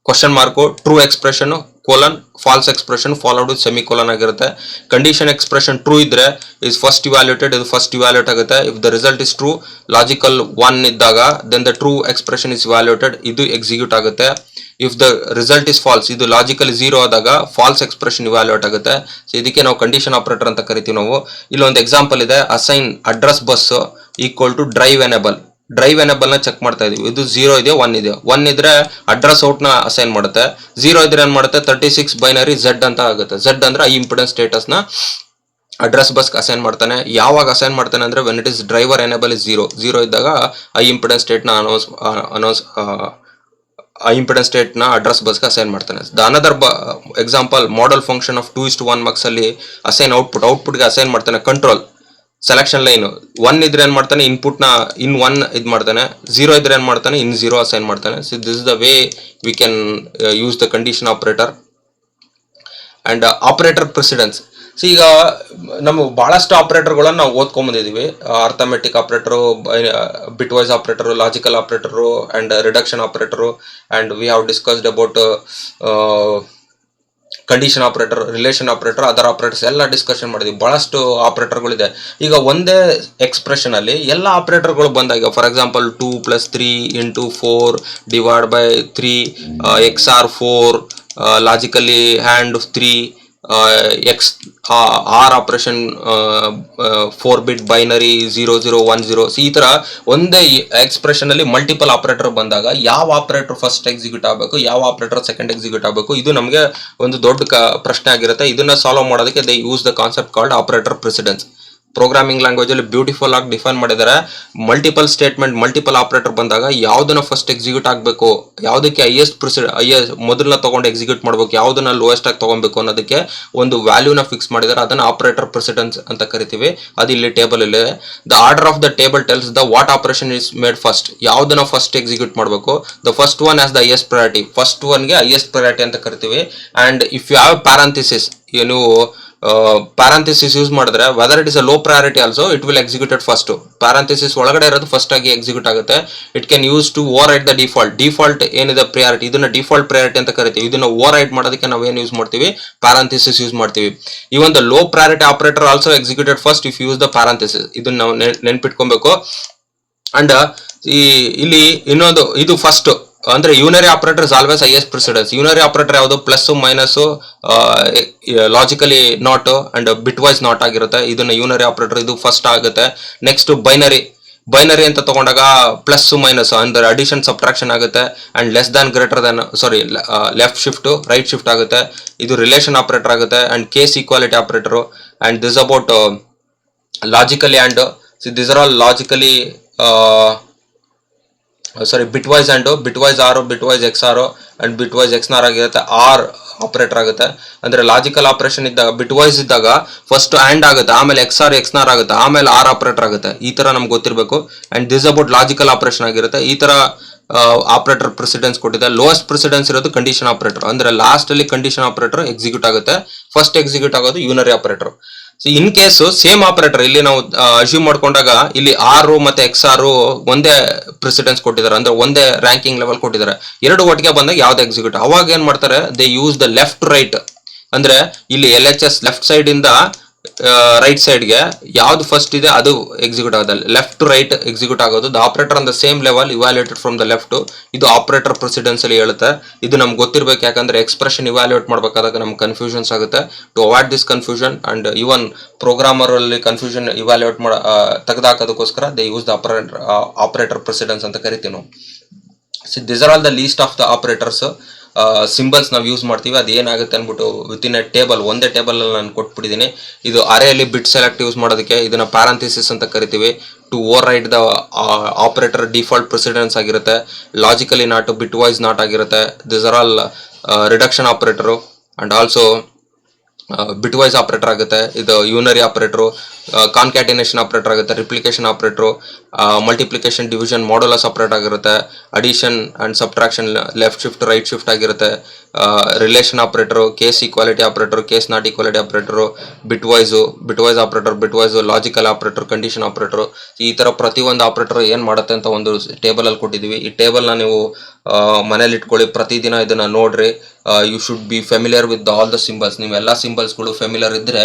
A: question mark, true expression, colon, false expression followed with semicolon ಆಗಿರುತ್ತೆ. ಕಂಡೀಷನ್ ಎಕ್ಸ್ಪ್ರೆಷನ್ ಟ್ರೂ ಇದ್ರೆ ಇಸ್ ಫಸ್ಟ್ ಇವ್ಯಾಲ್ಯೂಟೆಡ್, ಇದು first evaluate ಆಗುತ್ತೆ. If the result is true, logical 1 ಇದ್ದಾಗ then the true expression is evaluated, ಇದು execute ಆಗುತ್ತೆ. If the result is false, ಇದು logical 0 ಆದಾಗ false expression evaluate ಆಗುತ್ತೆ. ಸೊ ಇದಕ್ಕೆ ನಾವು ಕಂಡೀಷನ್ ಆಪರೇಟರ್ ಅಂತ ಕರಿತೀವಿ ನಾವು. ಇಲ್ಲಿ ಒಂದು ಎಕ್ಸಾಂಪಲ್ ಇದೆ. Assign address bus equal to drive enable. Drive enable ನ ಚೆಕ್ ಮಾಡ್ತಾ ಇದೀವಿ. ಇದು 0 ಇದೆ 1 ಇದೆ. 1 ಇದ್ರೆ ಅಡ್ರೆಸ್ ಔಟ್ ನ ಅಸೈನ್ ಮಾಡುತ್ತೆ. 0 ಇದ್ರೆ ಏನ್ ಮಾಡುತ್ತೆ? 36 ಬೈನರಿ Z ಅಂತ ಆಗುತ್ತೆ. Z ಅಂದ್ರೆ ಐ ಇಂಪಿಡೆನ್ಸ್ ಸ್ಟೇಟಸ್ ನ ಅಡ್ರೆಸ್ ಬಸ್ ಅಸೈನ್ ಮಾಡ್ತಾನೆ. ಯಾವಾಗ ಅಸೈನ್ ಮಾಡ್ತಾನೆ ಅಂದ್ರೆ when it is driver enable is 0 ಇದ್ದಾಗ ಐ ಇಂಪಿಡೆನ್ಸ್ ಸ್ಟೇಟ್ ನ ಇಂಪಿಡೆನ್ಸ್ ಸ್ಟೇಟ್ ನ ಅಡ್ರೆಸ್ ಬಸ್ಗೆ ಅಸೈನ್ ಮಾಡ್ತಾನೆ. The another example model function of 2:1 marks ಅಲ್ಲಿ ಅಸೈನ್ ಔಟ್ಪುಟ್ಗೆ ಅಸೈನ್ ಮಾಡ್ತಾನೆ ಕಂಟ್ರೋಲ್ ಸೆಲೆಕ್ಷನ್ ಲೈನ್. 1 ಇದ್ರೆ ಏನ್ ಮಾಡ್ತಾನೆ? ಇನ್ಪುಟ್ ನ ಇನ್ 1 ಇದ್ ಮಾಡ್ತಾನೆ. 0 ಇದ್ರೆ ಏನ್ ಮಾಡ್ತಾನೆ? ಇನ್ 0 ಅಸೈನ್ ಮಾಡ್ತಾನೆ. So this is the way we can use the condition operator and operator precedence. So ಈಗ ನಮಗೆ ಬಹಳಷ್ಟು ಆಪರೇಟರ್ಗಳನ್ನ ನಾವು ಓದ್ಕೊಂಡ್ ಬಂದಿದೀವಿ. Arithmetic operator, bitwise operator, logical operator and reduction operator, and we have discussed about condition operator, relation operator, other operators ಎಲ್ಲ discussion ಮಾಡಿದ್ವಿ. ಬಹಳಷ್ಟು ಆಪರೇಟರ್ಗಳಿದೆ. ಈಗ ಒಂದೇ ಎಕ್ಸ್ಪ್ರೆಷನ್ ಅಲ್ಲಿ ಎಲ್ಲ ಆಪರೇಟರ್ಗಳು ಬಂದಾಗ, for example 2 + 3 × 4 / 3 XR 4 logically and 3 XOR operation 4 bit binary 0 0 1 0. ಈ ತರ ಒಂದೇ ಎಕ್ಸ್ಪ್ರೆಷನ್ ಅಲ್ಲಿ ಮಲ್ಟಿಪಲ್ ಆಪರೇಟರ್ ಬಂದಾಗ ಯಾವ ಆಪರೇಟರ್ ಫಸ್ಟ್ ಎಕ್ಸಿಕ್ಯೂಟ್ ಆಗಬೇಕು, ಯಾವ ಆಪರೇಟರ್ ಸೆಕೆಂಡ್ ಎಕ್ಸಿಕ್ಯೂಟ್ ಆಗಬೇಕು, ಇದು ನಮಗೆ ಒಂದು ದೊಡ್ಡ ಪ್ರಶ್ನೆ ಆಗಿರುತ್ತೆ. ಇದನ್ನ ಸಾಲ್ವ್ ಮಾಡೋದಕ್ಕೆ they use the concept called operator precedence. Programming language ಅಲ್ಲಿ ಬ್ಯೂಟಿಫುಲ್ ಆಗಿ ಡಿಫೈನ್ ಮಾಡಿದ್ದಾರೆ. ಮಲ್ಟಿಪಲ್ ಸ್ಟೇಟ್ಮೆಂಟ್, ಮಲ್ಟಿಪಲ್ ಆಪರೇಟರ್ ಬಂದಾಗ ಯಾವ್ದನ್ನ ಫಸ್ಟ್ ಎಕ್ಸಿಕ್ಯೂಟ್ ಆಗಬೇಕು, ಯಾವ್ದಕ್ಕೆ ಹೈಯೆಸ್ಟ್ ಮೊದಲನ್ನ ತಗೊಂಡು ಎಕ್ಸಿಕ್ಯೂಟ್ ಮಾಡಬೇಕು, ಯಾವ್ದನ್ನ ಲೋಯೆಸ್ಟ್ ಆಗಿ ತಗೊಬೇಕು ಅನ್ನೋದಕ್ಕೆ ಒಂದು ವ್ಯಾಲ್ಯೂನ ಫಿಕ್ಸ್ ಮಾಡಿದ್ದಾರೆ. ಅದನ್ನ ಆಪರೇಟರ್ ಪ್ರೆಸಿಡೆನ್ಸ್ ಅಂತ ಕರಿತೀವಿ. ಅದು ಇಲ್ಲಿ ಟೇಬಲ್ ಇಲ್ಲಿ the order of the table tells the what operation is made first. ಯಾವ್ದನ್ನ ಫಸ್ಟ್ ಎಕ್ಸಿಕ್ಯೂಟ್ ಮಾಡಬೇಕು, the first one as the highest priority. First ಒನ್ಗೆ ಹೈಯೆಸ್ಟ್ ಪ್ರಯಾರಿಟಿ ಅಂತ ಕರಿತೀವಿ. And if you have parenthesis, ಏನು ಪ್ಯಾರಂಥಿಸಿಸ್ ಯೂಸ್ ಮಾಡಿದ್ರೆ whether it is a low priority also it will executed first. Parenthesis ಒಳಗಡೆ ಇರೋದು first ಆಗಿ execute ಆಗುತ್ತೆ. It can use to overwrite the default ಏನಿದೆ priority, ಇದನ್ನ ಡಿಫಾಲ್ಟ್ ಪ್ರಯಾರಿಟಿ ಅಂತ ಕರಿತೀವಿ. ಇದನ್ನ ಓವರ್ ರೈಟ್ ಮಾಡೋದಕ್ಕೆ ನಾವು ಏನು ಯೂಸ್ ಮಾಡ್ತೀವಿ? ಪ್ಯಾರಂಥಿಸಿಸ್ ಯೂಸ್ ಮಾಡ್ತೀವಿ. Even the low priority operator also executed first if use the parenthesis. ಇದನ್ನ ನಾವು ನೆನ್ಪಿಟ್ಕೊಬೇಕು. ಅಂಡ್ ಇಲ್ಲಿ ಇನ್ನೊಂದು, ಇದು ಫಸ್ಟ್ ಅಂದ್ರೆ unary operator is always highest precedence. Unary operator ಯಾವುದು? Plus minus, logically not and bitwise not ಆಗಿರುತ್ತೆ. ಇದನ್ನ ಯೂನರಿ ಆಪರೇಟರ್, ಇದು ಫಸ್ಟ್ ಆಗುತ್ತೆ. ನೆಕ್ಸ್ಟ್ ಬೈನರಿ ಅಂತ ತಗೊಂಡಾಗ ಪ್ಲಸ್ ಮೈನಸ್ ಅಂದ್ರೆ ಅಡಿಷನ್ ಸಬ್ಟ್ರಾಕ್ಷನ್ ಆಗುತ್ತೆ. And less than greater than left shift right shift ಆಗುತ್ತೆ. ಇದು ರಿಲೇಷನ್ ಆಪರೇಟರ್ ಆಗುತ್ತೆ. And case equality operator. And this about logically and this are all logically bitwise and bitwise or, bitwise XR and bitwise XNOR ಆಗಿರುತ್ತೆ, or operator ಆಗುತ್ತೆ. ಅಂದ್ರೆ logical operation ಇದ್ದಾಗ bitwise ಇದ್ದಾಗ first and ಆಗುತ್ತೆ, ಆಮೇಲೆ XR ಎಕ್ಸ್ನಾರ್ ಆಗುತ್ತೆ, ಆಮೇಲೆ R operator ಆಗುತ್ತೆ. ಈ ತರ ನಮ್ಗೆ ಗೊತ್ತಿರಬೇಕು. And this about logical operation ಆಗಿರುತ್ತೆ. ಈ ತರ ಆಪರೇಟರ್ ಪ್ರೆಸಿಡೆನ್ಸ್ ಕೊಟ್ಟಿದೆ. ಲೋಯೆಸ್ಟ್ ಪ್ರೆಸಿಡೆನ್ಸ್ ಇರೋದು ಕಂಡೀಷನ್ ಆಪರೇಟರ್, ಅಂದ್ರೆ ಲಾಸ್ಟ್ ಅಲ್ಲಿ ಕಂಡೀಷನ್ ಆಪರೇಟರ್ ಎಕ್ಸಿಕ್ಯೂಟ್ ಆಗುತ್ತೆ. ಫಸ್ಟ್ ಎಕ್ಸಿಕ್ಯೂಟ್ ಆಗೋದು unary operator. In case same operator ಇಲ್ಲಿ ನಾವು ಅಸ್ಯೂಮ್ ಮಾಡ್ಕೊಂಡಾಗ ಇಲ್ಲಿ ಆರ್ ಮತ್ತೆ ಎಕ್ಸ್ ಆರ್ ಒಂದೇ ಪ್ರೆಸಿಡೆನ್ಸ್ ಕೊಟ್ಟಿದ್ದಾರೆ, ಅಂದ್ರೆ ಒಂದೇ ರ್ಯಾಂಕಿಂಗ್ ಲೆವೆಲ್ ಕೊಟ್ಟಿದ್ದಾರೆ. ಎರಡು ಒಟ್ಟಿಗೆ ಬಂದಾಗ ಯಾವ್ದು ಎಕ್ಸಿಕ್ಯೂಟ್, ಅವಾಗ ಏನ್ ಮಾಡ್ತಾರೆ, they use the left right. ಅಂದ್ರೆ ಇಲ್ಲಿ L H S left side ಇಂದ ರೈಟ್ ಸೈಡ್ಗೆ ಯಾವ್ದು ಫಸ್ಟ್ ಇದೆ ಅದು ಎಕ್ಸಿಕ್ಯೂಟ್ ಆಗೋದು, ಲೆಫ್ಟ್ ಟು ರೈಟ್ ಎಕ್ಸಿಕ್ಯೂಟ್ ಆಗೋದು. The operator on the same level evaluated from the left. ಇದು ಆಪರೇಟರ್ ಪ್ರೆಸಿಡೆನ್ಸ್ ಅಲ್ಲಿ ಹೇಳುತ್ತೆ. ಇದು ನಮ್ಗೆ ಗೊತ್ತಿರ್ಬೇಕು, ಯಾಕಂದ್ರೆ ಎಕ್ಸ್ಪ್ರೆಷನ್ ಇವ್ಯಾಲ್ಯೂಯೇಟ್ ಮಾಡ್ಬೇಕಾದಾಗ ನಮ್ಗೆ ಕನ್ಫ್ಯೂಷನ್ಸ್ ಆಗುತ್ತೆ. To avoid this confusion and even programmer ಅಲ್ಲಿ ಕನ್ಫ್ಯೂಷನ್ ಇವ್ಯಾಲ್ಯೂಯೇಟ್ ತೆಗೆದಾಕೋದಕ್ಕೋಸ್ಕರ they use the operator precedence ಅಂತ ಕರಿತೀವಿ ನಾವು. So this are all the least of the operators. Symbols ನಾವು ಯೂಸ್ ಮಾಡ್ತೀವಿ. ಅದು ಏನಾಗುತ್ತೆ ಅಂದ್ಬಿಟ್ಟು ವಿತಿನ್ ಎ ಟೇಬಲ್, ಒಂದೇ ಟೇಬಲ್ ಅಲ್ಲಿ ನಾನು ಕೊಟ್ಬಿಟ್ಟಿದ್ದೀನಿ. ಇದು ಅರೇಲಿ ಬಿಟ್ ಸೆಲೆಕ್ಟ್ ಯೂಸ್ ಮಾಡೋದಕ್ಕೆ ಇದನ್ನ ಪ್ಯಾರಂಥಿಸಿಸ್ ಅಂತ ಕರಿತೀವಿ. To overwrite the operator default precedence ಆಗಿರುತ್ತೆ. Logically not, bitwise not ಆಗಿರುತ್ತೆ. This are all reduction operator and also bitwise operator ಆಗುತ್ತೆ. ಇದು ಯೂನರಿ ಆಪರೇಟರು, ಕಾನ್ಕ್ಯಾಟಿನೇಷನ್ ಆಪರೇಟರ್ ಆಗುತ್ತೆ, replication operator, multiplication division modulus operate ಆಗಿರುತ್ತೆ, addition and subtraction left shift right shift ಆಗಿರುತ್ತೆ, relation operator, case equality operator, case not equality operator, bitwise operator, bitwise logical operator, condition operator. ಈ ತರ ಪ್ರತಿಯೊಂದು operator ಏನ್ ಮಾಡುತ್ತೆ ಅಂತ ಒಂದು table ಅಲ್ಲಿ ಕೊಟ್ಟಿದೀವಿ. ಈ ಟೇಬಲ್ ನ ನೀವು ಮನೇಲಿ ಇಟ್ಕೊಳ್ಳಿ, ಪ್ರತಿದಿನ ಇದನ್ನ ನೋಡ್ರಿ. You should be familiar with all the symbols. ನೀವೆಲ್ಲ ಸಿಂಬಲ್ಸ್ಗಳು ಫೆಮಿಲಿಯರ್ ಇದ್ರೆ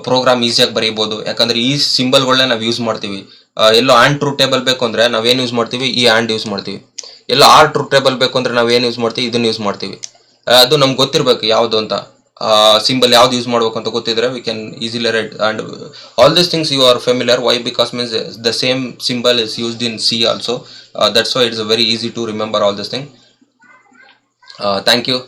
A: ಪ್ರೋಗ್ರಾಮ್ ಈಸಿಯಾಗಿ ಬರೀಬಹುದು. ಯಾಕಂದ್ರೆ ಈ ಸಿಂಬಲ್ಗಳನ್ನ ನಾವು ಯೂಸ್ ಮಾಡ್ತೀವಿ. ಎಲ್ಲೋ ಆ್ಯಂಡ್ ಟ್ರೂ ಟೇಬಲ್ ಬೇಕು ಅಂದ್ರೆ ನಾವೇನು ಯೂಸ್ ಮಾಡ್ತೀವಿ, ಈ ಆ್ಯಂಡ್ ಯೂಸ್ ಮಾಡ್ತೀವಿ. ಎಲ್ಲೋ ಆರ್ ಟ್ರೂ ಟೇಬಲ್ ಬೇಕು ಅಂದ್ರೆ ನಾವೇನು ಯೂಸ್ ಮಾಡ್ತೀವಿ, ಇದನ್ನ ಯೂಸ್ ಮಾಡ್ತೀವಿ. ಅದು ನಮ್ಗೆ ಗೊತ್ತಿರ್ಬೇಕು ಯಾವುದು ಅಂತ. ಸಿಂಬಲ್ ಯಾವ್ದು ಯೂಸ್ ಮಾಡ್ಬೇಕು ಅಂತ ಗೊತ್ತಿದ್ರೆ we can easily write. And all this things you are familiar. Why? Because means the same symbol is used in C also. That's why it's very easy to remember all this thing. Thank you.